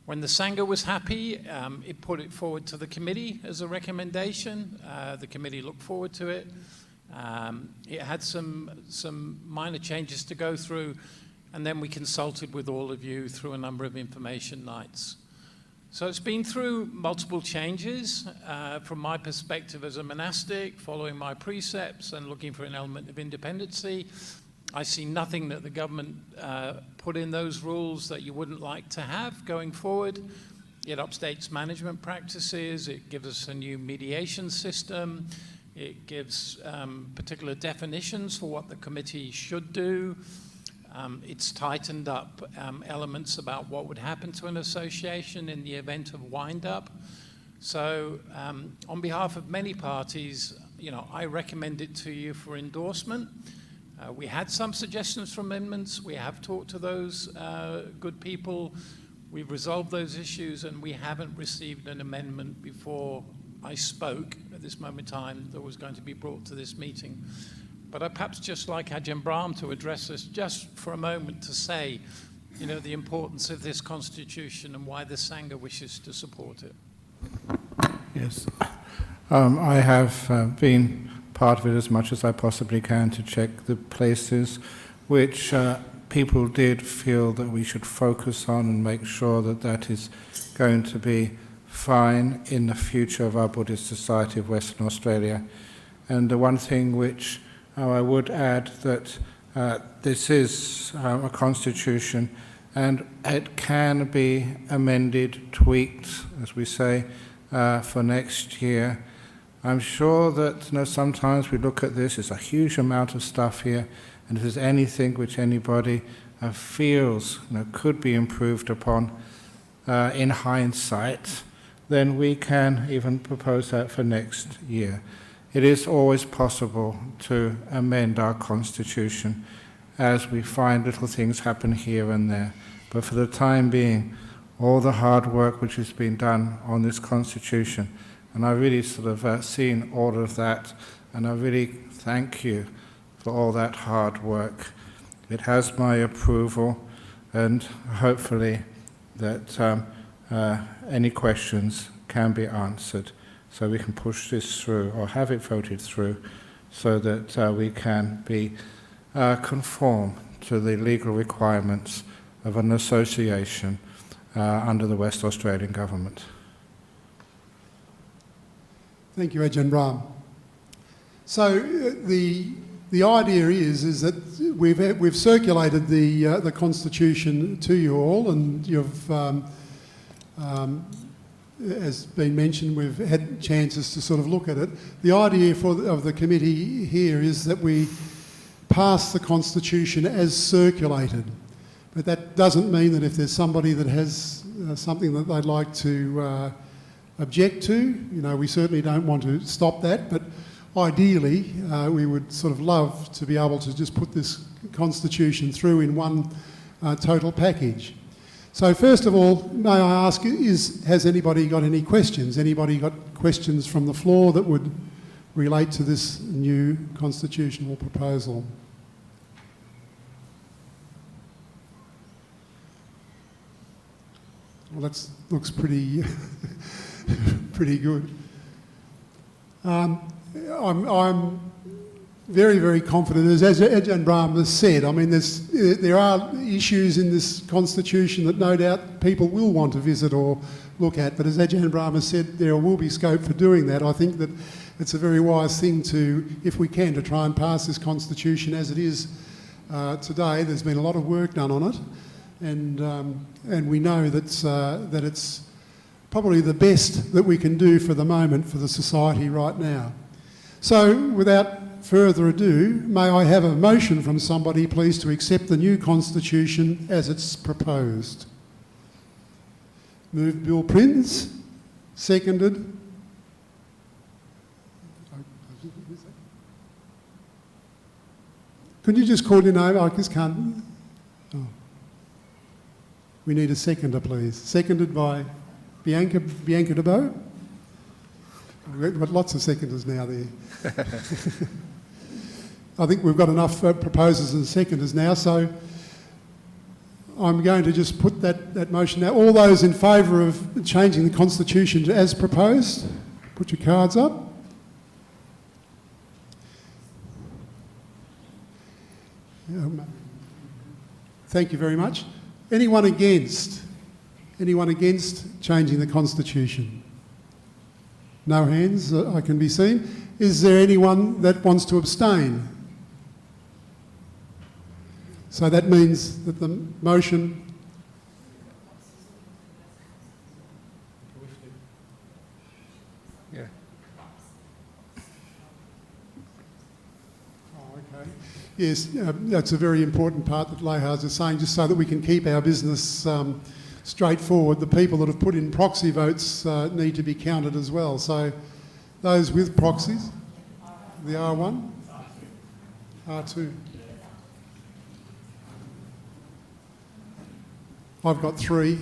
When the Sangha was happy, it put it forward to the committee as a recommendation. The committee looked forward to it. It had some minor changes to go through, and then we consulted with all of you through a number of information nights. So it's been through multiple changes. From my perspective as a monastic, following my precepts and looking for an element of independency, I see nothing that the government put in those rules that you wouldn't like to have going forward. It updates management practices, it gives us a new mediation system, it gives particular definitions for what the committee should do. It's tightened up elements about what would happen to an association in the event of wind-up. So on behalf of many parties, I recommend it to you for endorsement. We had some suggestions for amendments. We have talked to those good people. We've resolved those issues, and we haven't received an amendment before I spoke at this moment in time that was going to be brought to this meeting. But I'd perhaps just like Ajahn Brahm to address us just for a moment to say, the importance of this constitution and why the Sangha wishes to support it. Yes. I have been part of it as much as I possibly can to check the places which people did feel that we should focus on and make sure that that is going to be fine in the future of our Buddhist Society of Western Australia. And the one thing which I would add that this is a constitution, and it can be amended, tweaked, as we say, for next year. I'm sure that sometimes we look at this, it's a huge amount of stuff here, and if there's anything which anybody feels could be improved upon in hindsight, then we can even propose that for next year. It is always possible to amend our constitution as we find little things happen here and there. But for the time being, all the hard work which has been done on this constitution, and I really seen all of that, and I really thank you for all that hard work. It has my approval, and hopefully that any questions can be answered so we can push this through or have it voted through so that we can be conform to the legal requirements of an association under the West Australian Government. Thank you, Ajahn Brahm. So the idea is that we've circulated the Constitution to you all, and you've, as been mentioned, we've had chances to sort of look at it. The idea of the committee here is that we pass the Constitution as circulated, but that doesn't mean that if there's somebody that has something that they'd like to object to, we certainly don't want to stop that, but ideally we would sort of love to be able to just put this Constitution through in one total package. So first of all, may I ask, has anybody got any questions? Anybody got questions from the floor that would relate to this new constitutional proposal? Well, that looks pretty pretty good. I'm very, very confident, as Ajahn Brahm has said. I mean, there are issues in this constitution that no doubt people will want to visit or look at, but as Ajahn Brahm has said, there will be scope for doing that. I think that it's a very wise thing to, if we can, to try and pass this constitution as it is today. There's been a lot of work done on it, and we know that it's probably the best that we can do for the moment for the society right now. So, without further ado, may I have a motion from somebody, please, to accept the new constitution as it's proposed? Moved Bill Prince, seconded. Could you just call your name? I just can't. Oh. We need a seconder, please. Seconded by Bianca DeBow. We've got lots of seconders now there. I think we've got enough proposers and seconders now, so I'm going to just put that motion now. All those in favour of changing the Constitution as proposed, put your cards up. Thank you very much. Anyone against? Anyone against changing the Constitution? No hands I can be seen. Is there anyone that wants to abstain? So that means that the motion... Yeah. Oh, okay. Yes, that's a very important part that Lehaz is saying, just so that we can keep our business straightforward. The people that have put in proxy votes need to be counted as well. So those with proxies, the R1, R2. I've got 3.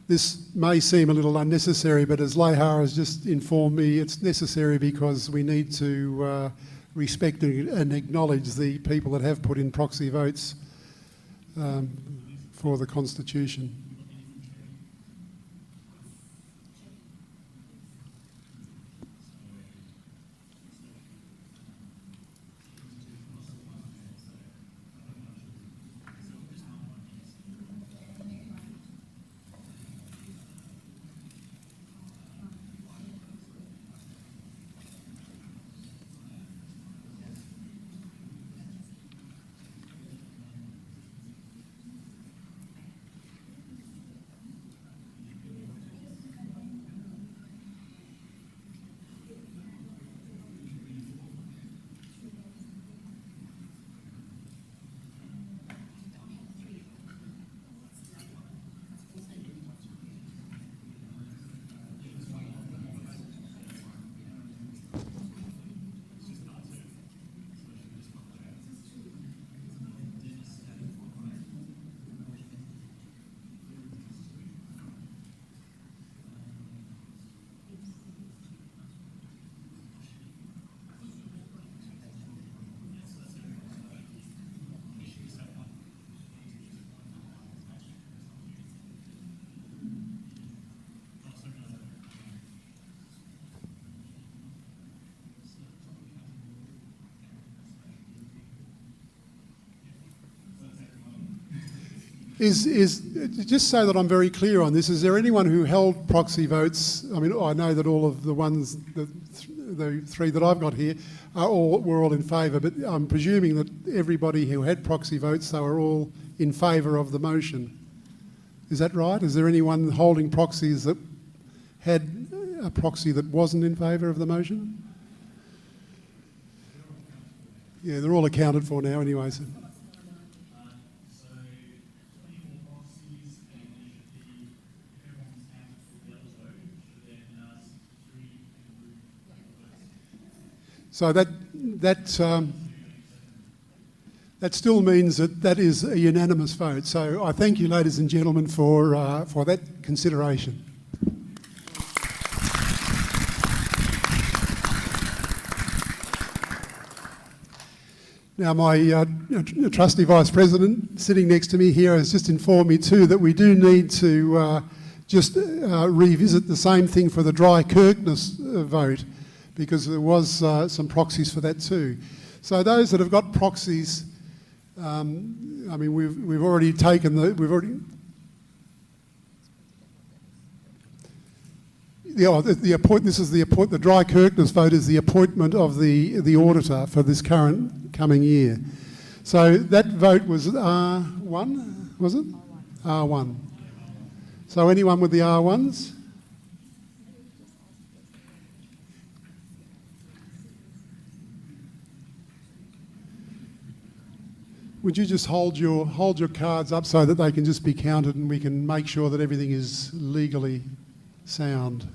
This may seem a little unnecessary, but as Lehar has just informed me, it's necessary because we need to respect and acknowledge the people that have put in proxy votes for the Constitution. Is just so that I'm very clear on this, is there anyone who held proxy votes? I mean, I know that all of the ones, the three that I've got here, were all in favour, but I'm presuming that everybody who had proxy votes, they were all in favour of the motion. Is that right? Is there anyone holding proxies that had a proxy that wasn't in favour of the motion? Yeah, they're all accounted for now anyway. So. So that still means that is a unanimous vote. So I thank you, ladies and gentlemen, for that consideration. Now, my trusty Vice President sitting next to me here has just informed me too that we do need to just revisit the same thing for the dry Kirkness vote, because there was some proxies for that too. So those that have got proxies, I mean, we've already taken the, the dry Kirkness vote is the appointment of the auditor for this coming year. So that vote was R1, was it? R1. So anyone with the R1s? Would you just hold your cards up so that they can just be counted and we can make sure that everything is legally sound?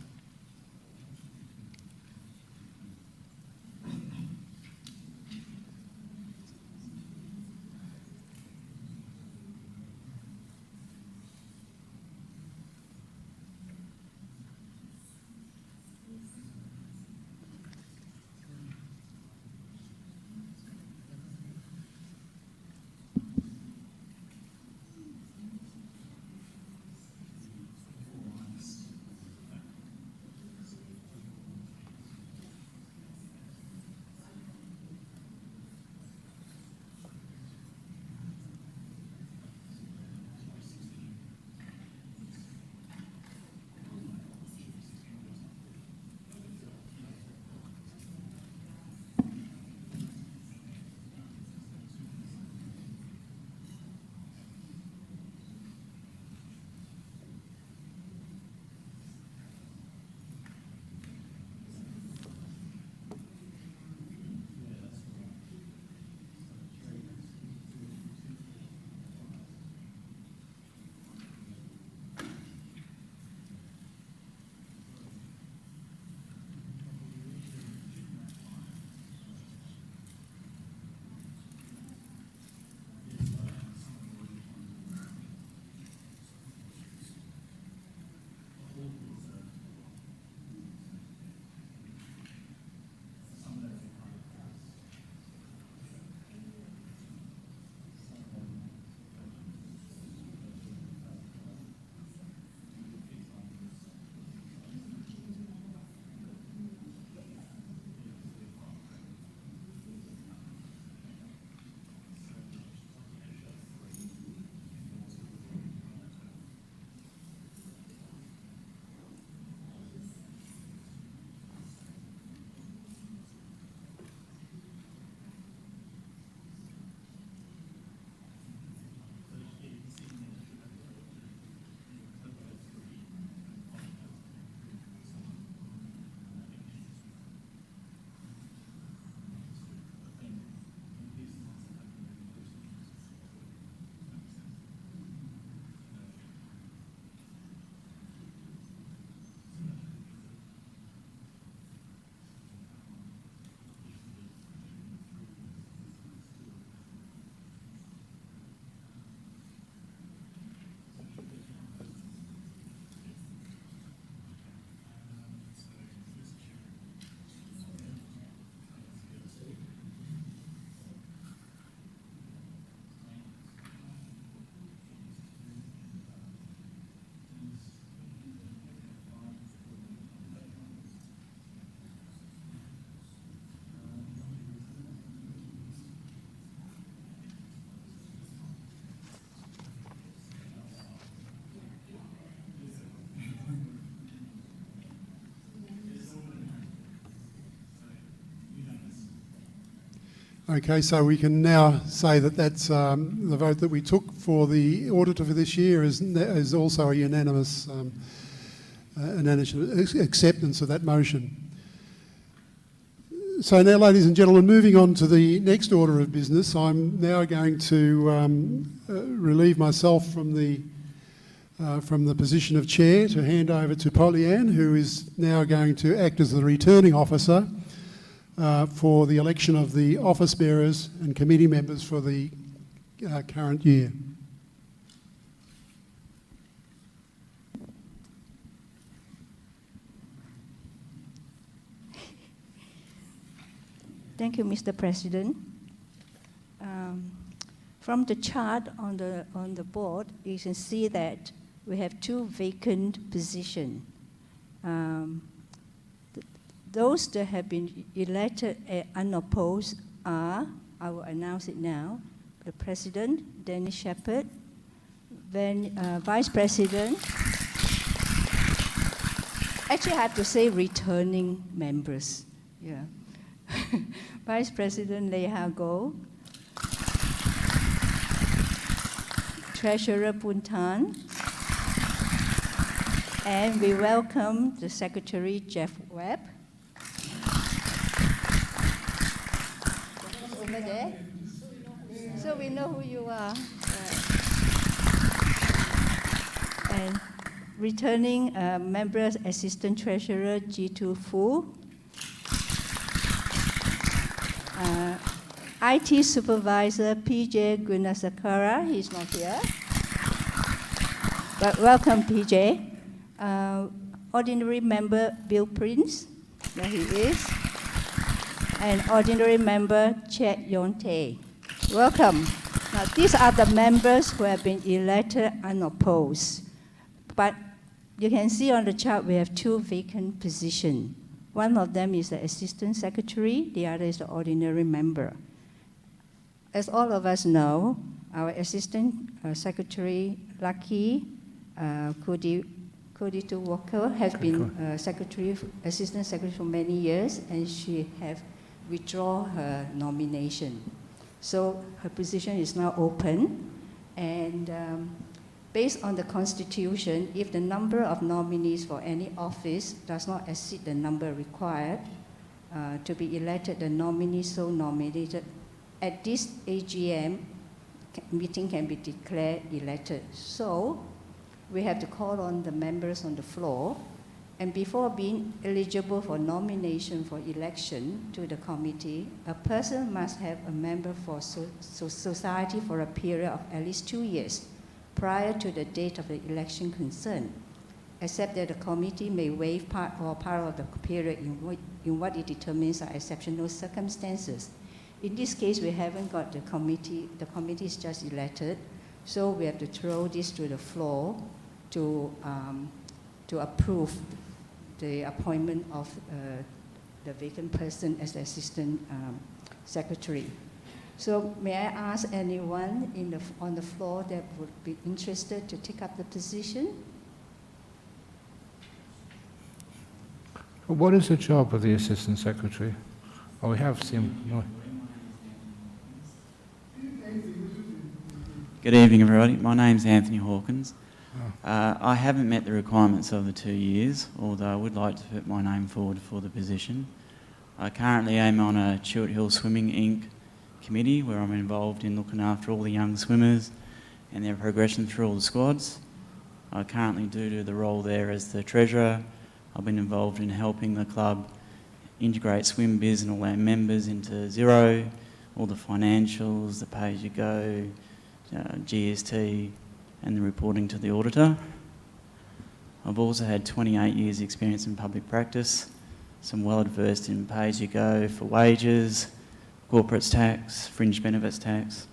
Okay, so we can now say that that's the vote that we took for the auditor for this year is also a unanimous acceptance of that motion. So now, ladies and gentlemen, moving on to the next order of business, I'm now going to relieve myself from the position of chair to hand over to Polly-Ann, who is now going to act as the returning officer for the election of the office bearers and committee members for the current year. Thank you, Mr. President. From the chart on the board, you can see that we have 2 vacant positions. Those that have been elected unopposed are, I will announce it now, the President, Danny Shepherd, then Vice President, actually I have to say returning members, yeah. Vice President Leha Go, Treasurer Puntan, and we welcome the Secretary Jeff Webb. Over there, so we know who you are. And returning members, Assistant Treasurer Jitu Fu. IT Supervisor PJ Gunasakara, he's not here. But welcome, PJ. Ordinary Member Bill Prince, there he is. And Ordinary Member Chet Yonte. Welcome. Now, these are the members who have been elected unopposed. But you can see on the chart we have 2 vacant positions. One of them is the Assistant Secretary, the other is the Ordinary Member. As all of us know, our Assistant Secretary, Lucky Koditu Walker, has been Assistant Secretary for many years, and she has withdrawn her nomination. So her position is now open, and based on the Constitution, if the number of nominees for any office does not exceed the number required to be elected, the nominee so nominated at this AGM meeting can be declared elected. So we have to call on the members on the floor, and before being eligible for nomination for election to the committee, a person must have a member for society for a period of at least 2 years prior to the date of the election concerned, except that the committee may waive part of the period in what it determines are exceptional circumstances. In this case, we haven't got the committee is just elected, so we have to throw this to the floor to approve the appointment of the vacant person as the Assistant Secretary. So may I ask anyone on the floor that would be interested to take up the position? What is the job of the Assistant Secretary? Oh, we have seen... No. Good evening, everybody. My name's Anthony Hawkins. I haven't met the requirements of the 2 years, although I would like to put my name forward for the position. I currently am on a Chiltern Hill Swimming Inc. committee where I'm involved in looking after all the young swimmers and their progression through all the squads. I currently do the role there as the treasurer. I've been involved in helping the club integrate SwimBiz and all our members into Xero, all the financials, the pay-as-you-go, GST, and the reporting to the auditor. I've also had 28 years experience in public practice, so I'm well adversed in pay-as-you-go for wages, corporate tax, fringe benefits tax,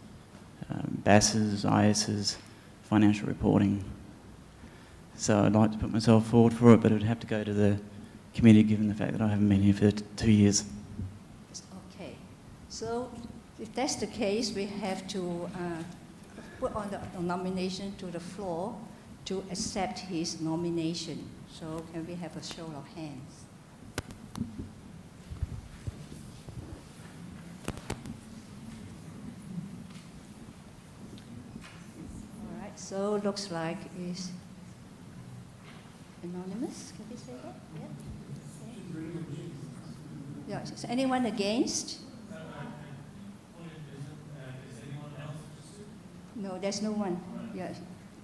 BASs, ISs, financial reporting. So I'd like to put myself forward for it, but it would have to go to the committee given the fact that I haven't been here for 2 years. Okay, so if that's the case, we have to put on the nomination to the floor to accept his nomination. So can we have a show of hands? So looks like it's anonymous. Can we say that? Yeah. Yeah. Is anyone against? No, there's no one. Yeah,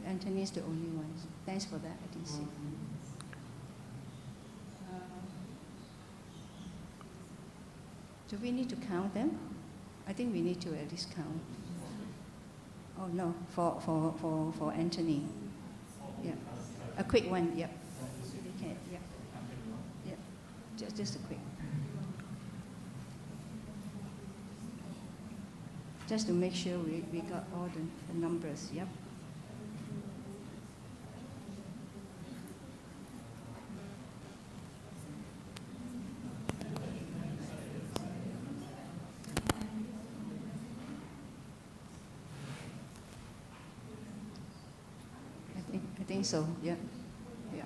Anthony is the only one. Thanks for that. I didn't see. Do we need to count them? I think we need to at least count. Oh no, for Anthony. Yeah, a quick one. Yep. We can. Yeah. Yeah. Just a quick. Just to make sure we got all the numbers. Yep. I think so. Yeah. Yeah.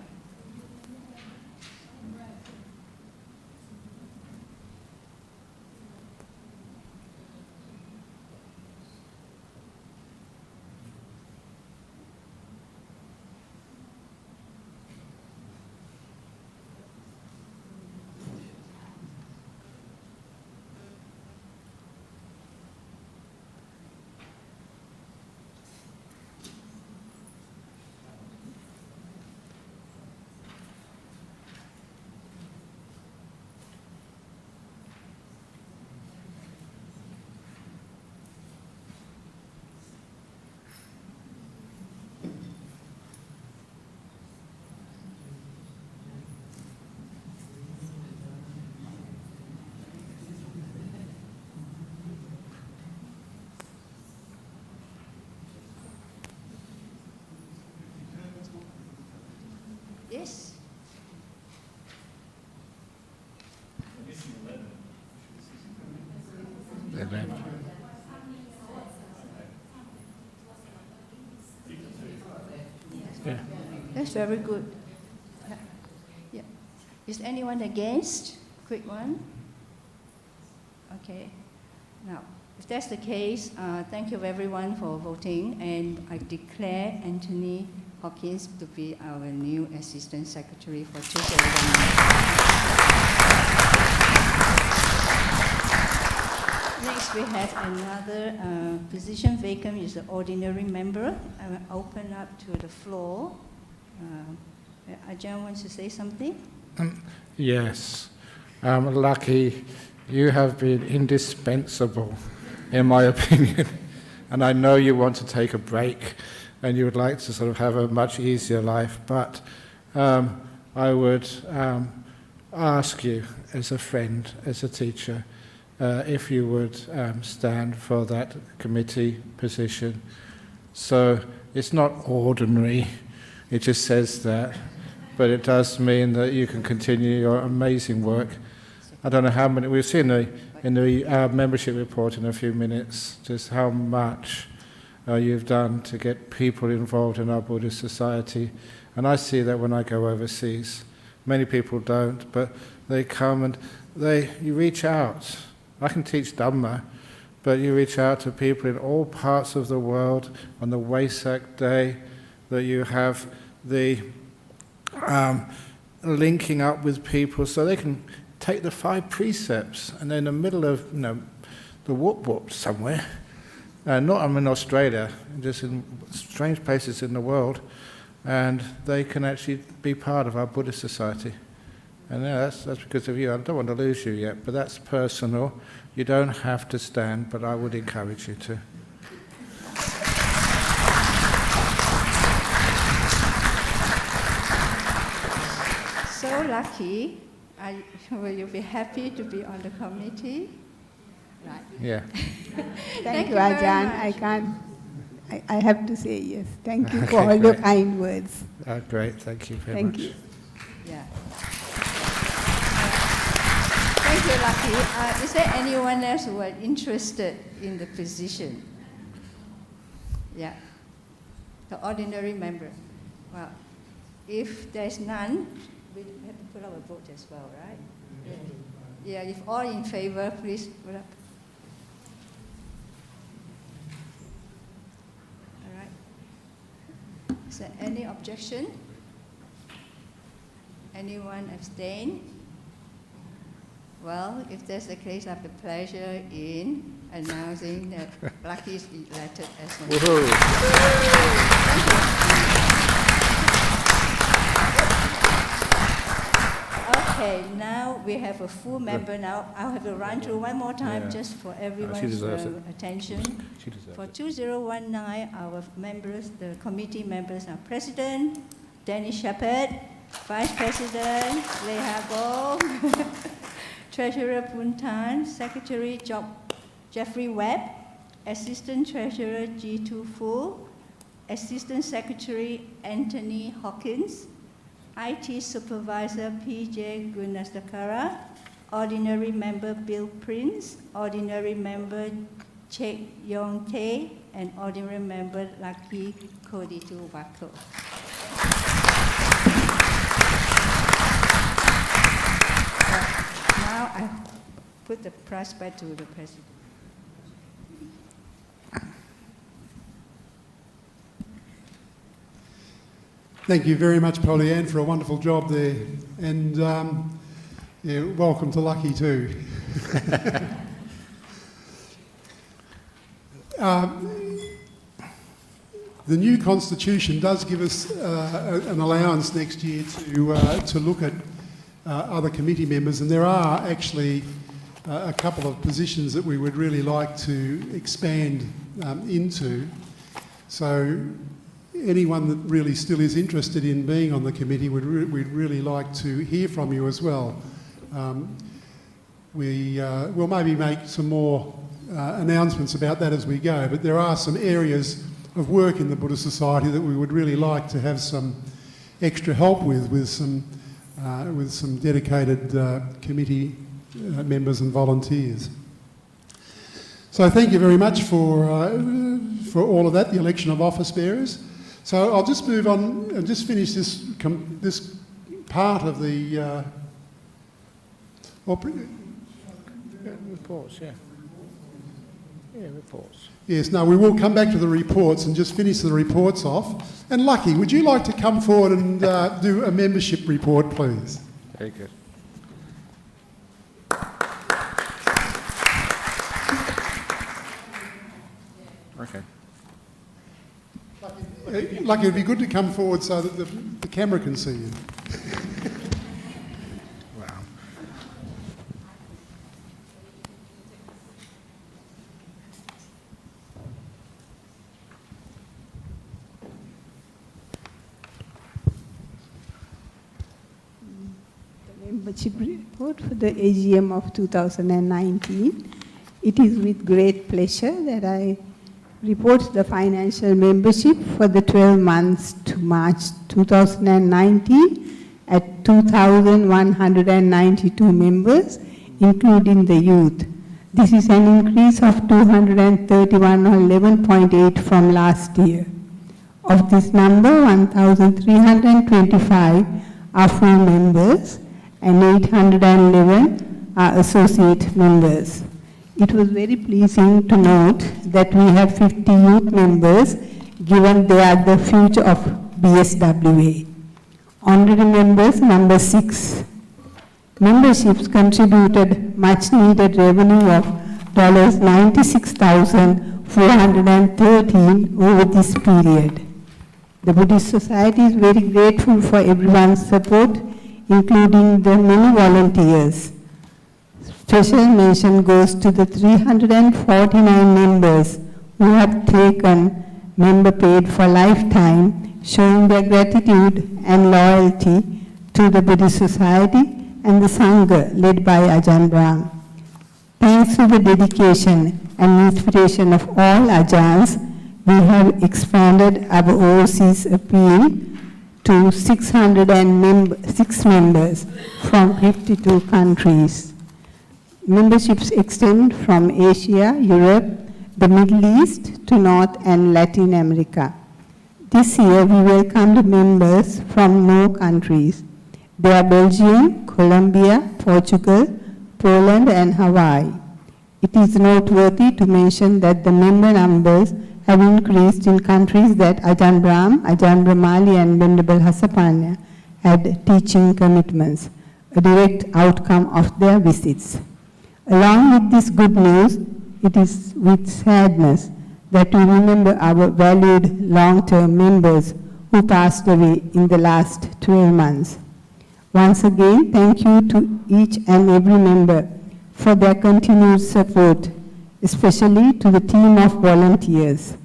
Yes. Yeah. That's very good. Yeah. Is anyone against? Quick one. Okay. Now, if that's the case, thank you everyone for voting, and I declare Anthony Hopkins to be our new Assistant Secretary for 2019. Next, we have another position vacant, is the ordinary member. I will open up to the floor. Ajahn wants to say something? Yes. Lucky, you have been indispensable, in my opinion. And I know you want to take a break and you would like to sort of have a much easier life, but I would ask you as a friend, as a teacher, if you would stand for that committee position. So it's not ordinary, it just says that, but it does mean that you can continue your amazing work. I don't know how many, we'll see in the membership report in a few minutes, just how much you've done to get people involved in our Buddhist society. And I see that when I go overseas. Many people don't, but they come and you reach out. I can teach Dhamma, but you reach out to people in all parts of the world on the Wesak day, that you have the linking up with people so they can take the 5 precepts, and they're in the middle of the whoop somewhere. Not I'm in Australia, just in strange places in the world, and they can actually be part of our Buddhist society. And that's because of you. I don't want to lose you yet, but that's personal. You don't have to stand, but I would encourage you to. So lucky. Will you be happy to be on the committee? Right. Yeah. Thank you, very Ajahn. much. I have to say yes. Thank you Okay, for all your great. kind words. Great, thank you very much. Thank you. Yeah. Thank you, Lucky. Is there anyone else who are interested in the position? Yeah. The ordinary member. Well, if there's none, we have to put up a vote as well, right? Yeah, if all in favor, please put up. All right. Is there any objection? Anyone abstain? Well, if that's the case, I have the pleasure in announcing that Lucky is elected as one. Okay, now we have a full member now. I'll have to run through one more time just for everyone's attention. For 2019, our members, the committee members are President Danny Shepherd, Vice President Leha Go, Treasurer Puntan, Secretary Jeffrey Webb, Assistant Treasurer G2 Fu, Assistant Secretary Anthony Hawkins, IT Supervisor PJ Gunastakara, Ordinary Member Bill Prince, Ordinary Member Chek Yong Tae, and Ordinary Member Lucky Koditu Wako. Now I put the prize back to the President. Thank you very much, Polly-Ann, for a wonderful job there. And welcome to Lucky too. The new constitution does give us an allowance next year to look at other committee members, and there are actually a couple of positions that we would really like to expand into. So anyone that really still is interested in being on the committee, we'd really like to hear from you as well. We'll maybe make some more announcements about that as we go, but there are some areas of work in the Buddhist Society that we would really like to have some extra help with some dedicated committee members and volunteers. So thank you very much for all of that, the election of office bearers. So I'll just move on and just finish this part of the reports, yeah. Yeah, reports. Yes, no, we will come back to the reports and just finish the reports off. And Lucky, would you like to come forward and do a membership report, please? Very good. Okay. Lucky, it'd be good to come forward so that the camera can see you. Wow. The membership report for the AGM of 2019. It is with great pleasure that I report the financial membership for the 12 months to March 2019 at 2,192 members, including the youth. This is an increase of 231 or 11.8 from last year. Of this number, 1,325 are full members and 811 are associate members. It was very pleasing to note that we have 50 youth members, given they are the future of BSWA. Honorary members, number 6. Memberships contributed much needed revenue of $96,413 over this period. The Buddhist Society is very grateful for everyone's support, including the many volunteers. Special mention goes to the 349 members who have taken member paid for lifetime, showing their gratitude and loyalty to the Buddhist Society and the Sangha led by Ajahn Brahm. Thanks to the dedication and inspiration of all Ajahns, we have expanded our overseas appeal to 606 members from 52 countries. Memberships extend from Asia, Europe, the Middle East to North and Latin America. This year we welcomed members from no countries. They are Belgium, Colombia, Portugal, Poland and Hawaii. It is noteworthy to mention that the member numbers have increased in countries that Ajahn Brahm, Ajahn Brahmali and Venerable Hasapanya had teaching commitments, a direct outcome of their visits. Along with this good news, it is with sadness that we remember our valued long-term members who passed away in the last 12 months. Once again, thank you to each and every member for their continued support, especially to the team of volunteers.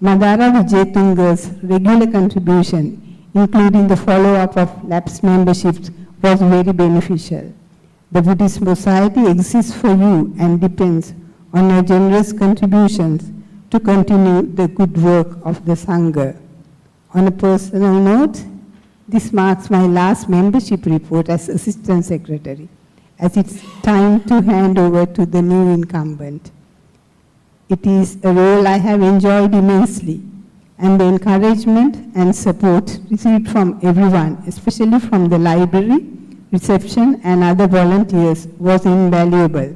Madara Vijayatunga's regular contribution, including the follow-up of lapsed memberships, was very beneficial. The Buddhist Society exists for you and depends on your generous contributions to continue the good work of the Sangha. On a personal note, this marks my last membership report as Assistant Secretary, as it's time to hand over to the new incumbent. It is a role I have enjoyed immensely, and the encouragement and support received from everyone, especially from the library, reception, and other volunteers, was invaluable.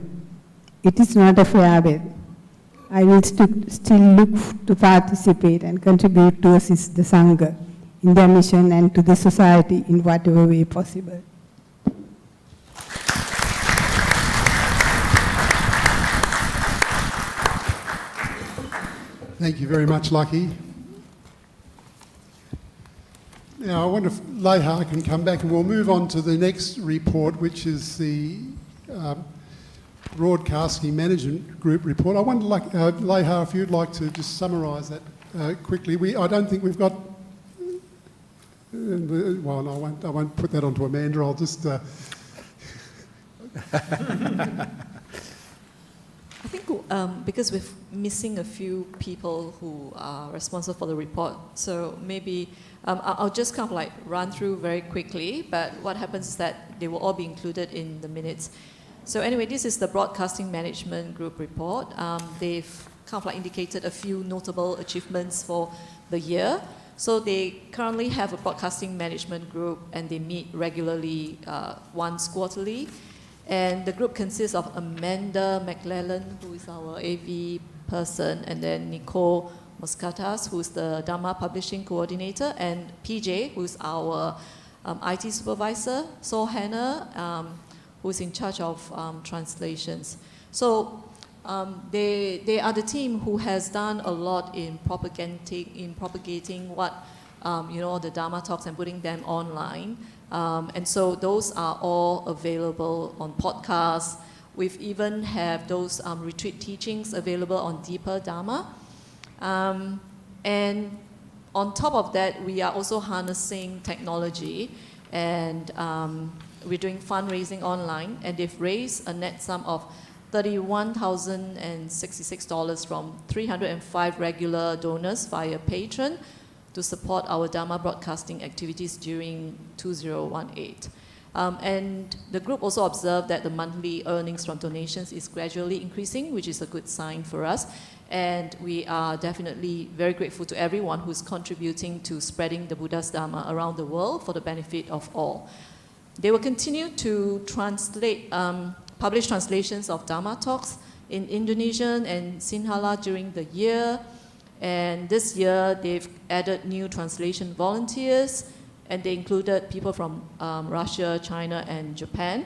It is not a farewell. I will still look to participate and contribute to assist the Sangha in their mission and to the society in whatever way possible. Thank you very much, Lucky. Now, I wonder if Leha can come back, and we'll move on to the next report, which is the Broadcasting Management Group report. I wonder, Leha, if you'd like to just summarise that quickly. I don't think we've got... well, no, I won't put that onto Amanda. I'll just... I think because we're missing a few people who are responsible for the report, so maybe I'll just kind of like run through very quickly, but what happens is that they will all be included in the minutes. So anyway, this is the Broadcasting Management Group report. They've kind of like indicated a few notable achievements for the year. So they currently have a Broadcasting Management Group, and they meet regularly once quarterly. And the group consists of Amanda McClellan, who is our AV person, and then Nicole Moscatas, who is the Dharma Publishing Coordinator, and PJ, who is our IT Supervisor, Saul Hanna, who is in charge of translations. So they are the team who has done a lot in propagating what, the Dharma talks and putting them online. And so those are all available on podcasts. We've even have those retreat teachings available on Deeper Dharma. And on top of that, we are also harnessing technology, and we're doing fundraising online, and they've raised a net sum of $31,066 from 305 regular donors via Patreon to support our Dharma broadcasting activities during 2018. And the group also observed that the monthly earnings from donations is gradually increasing, which is a good sign for us. And we are definitely very grateful to everyone who's contributing to spreading the Buddha's Dharma around the world for the benefit of all. They will continue to publish translations of Dharma talks in Indonesian and Sinhala during the year. And this year, they've added new translation volunteers, and they included people from Russia, China, and Japan.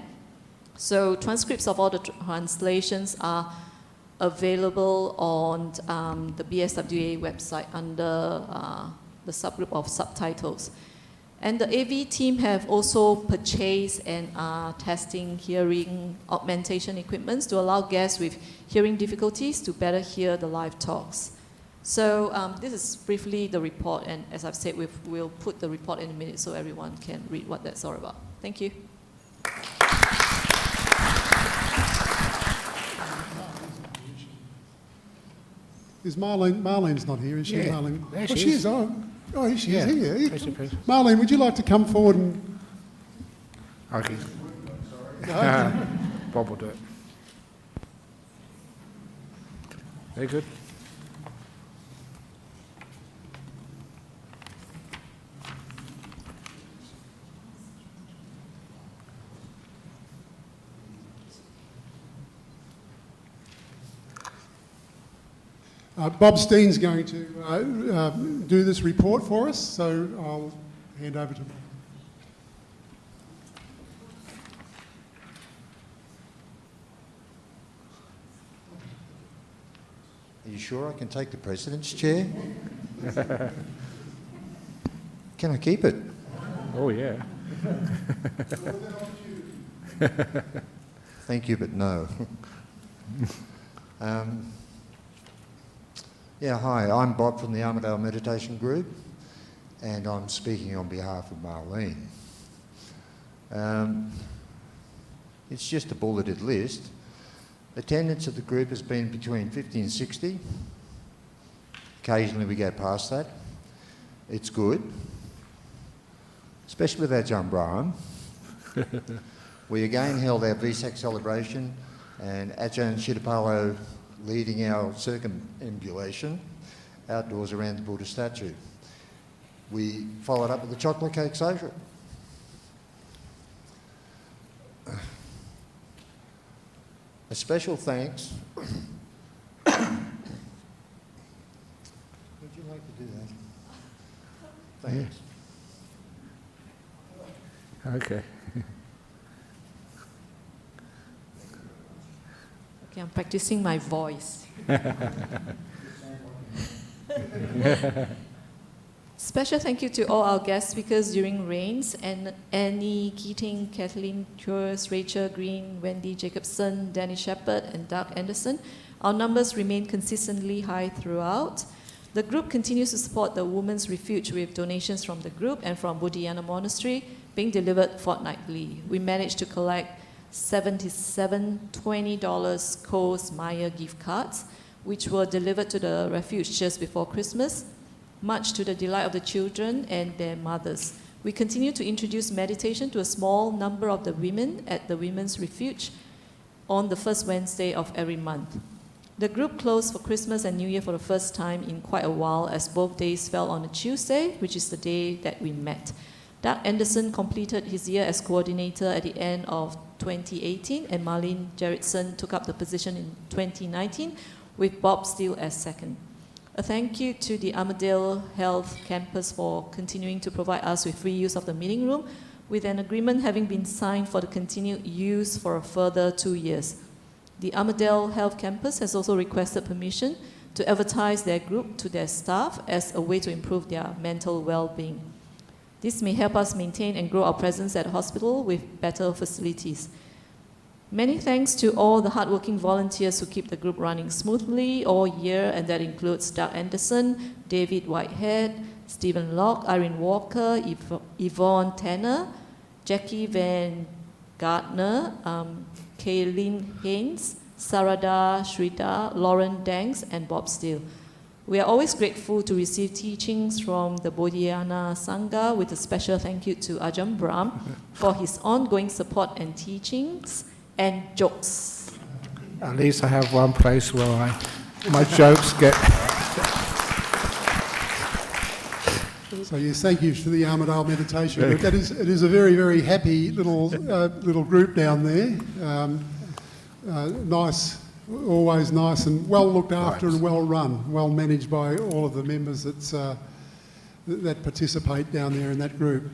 So transcripts of all the translations are available on the BSWA website under the subgroup of subtitles. And the AV team have also purchased and are testing hearing augmentation equipment to allow guests with hearing difficulties to better hear the live talks. So this is briefly the report, and as I've said, we'll put the report in a minute so everyone can read what that's all about. Thank you. Is Marlene's not here, is she? Yeah, Marlene? there Oh, she she is. is. Oh, she's Yeah. here. Please. Marlene, would you like to come forward and... Okay. Bob will do it. Very good. Bob Steen's going to do this report for us, so I'll hand over to Bob. Are you sure I can take the President's chair? Can I keep it? Oh, yeah. Thank you, but no. Yeah, hi, I'm Bob from the Armadale Meditation Group, and I'm speaking on behalf of Marlene. It's just a bulleted list. Attendance at the group has been between 50 and 60. Occasionally we go past that. It's good, especially with Ajahn Brahm. We again held our VSAC celebration, and Ajahn Chittapalo leading our circumambulation outdoors around the Buddha statue. We followed up with the chocolate cake social. A special thanks. Would you like to do that? Thanks. Okay. Okay, I'm practicing my voice. Special thank you to all our guest speakers during Reigns, and Annie Keating, Kathleen Churs, Rachel Green, Wendy Jacobson, Danny Shepherd, and Doug Anderson. Our numbers remain consistently high throughout. The group continues to support the Women's Refuge with donations from the group and from Bodhiana Monastery being delivered fortnightly. We managed to collect 77 $20 Coles Meyer gift cards, which were delivered to the refuge just before Christmas, much to the delight of the children and their mothers. We continue to introduce meditation to a small number of the women at the Women's Refuge on the first Wednesday of every month. The group closed for Christmas and New Year for the first time in quite a while, as both days fell on a Tuesday, which is the day that we met. Doug Anderson completed his year as coordinator at the end of 2018, and Marlene Gerritsen took up the position in 2019, with Bob Steele as second. A thank you to the Armadale Health Campus for continuing to provide us with free use of the meeting room, with an agreement having been signed for the continued use for a further 2 years. The Armadale Health Campus has also requested permission to advertise their group to their staff as a way to improve their mental well-being. This may help us maintain and grow our presence at the hospital with better facilities. Many thanks to all the hardworking volunteers who keep the group running smoothly all year, and that includes Doug Anderson, David Whitehead, Stephen Locke, Irene Walker, Yvonne Tanner, Jackie Van Gardner, Kaylin Haynes, Sarada Shrita, Lauren Danks, and Bob Steele. We are always grateful to receive teachings from the Bodhiana Sangha, with a special thank you to Ajahn Brahm for his ongoing support and teachings and jokes. At least I have one place where my jokes get... So yes, thank you to the Armadale Meditation Group. It is a very, very happy little group down there. Nice, always nice and well looked after and well run, well managed by all of the members that participate down there in that group.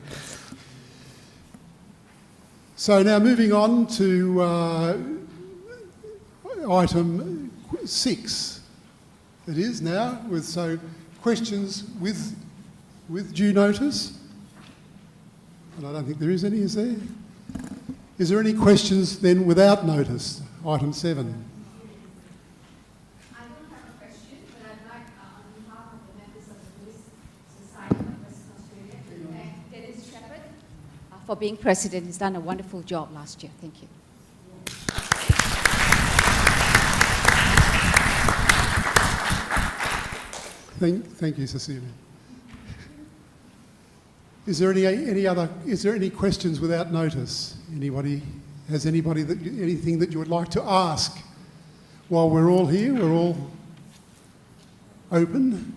So now moving on to item 6. It is now so questions with due notice. And I don't think there is any, is there? Is there any questions then without notice? Item 7. I don't have a question, but I'd like, on behalf of the members of the Buddhist Society of Western Australia, to thank Dennis Shepherd for being president. He's done a wonderful job last year. Thank you. Thank you, Cecilia. Is there any questions without notice? Anything that you would like to ask? While we're all here, we're all open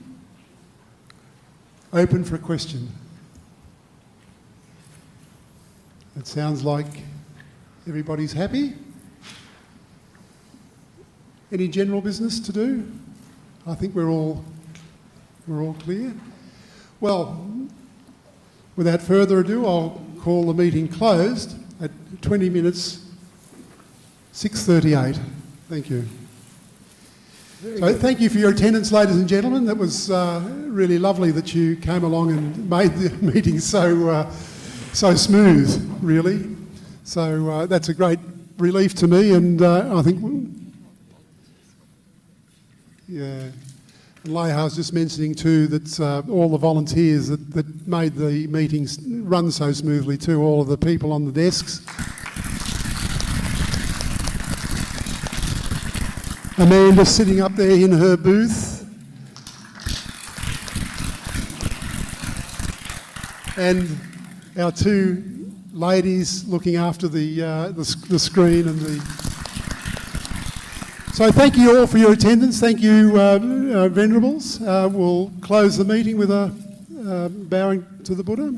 for a question. It sounds like everybody's happy. Any general business to do? I think we're all clear. Well, without further ado, I'll call the meeting closed at 20 minutes 6:38. Thank you. So thank you for your attendance, ladies and gentlemen. That was really lovely that you came along and made the meeting so smooth, really. So that's a great relief to me, and I think, yeah. And Leha was just mentioning too that all the volunteers that made the meetings run so smoothly too, all of the people on the desks. Amanda sitting up there in her booth. And our two ladies looking after the screen and the... So thank you all for your attendance. Thank you, Venerables. We'll close the meeting with a bowing to the Buddha.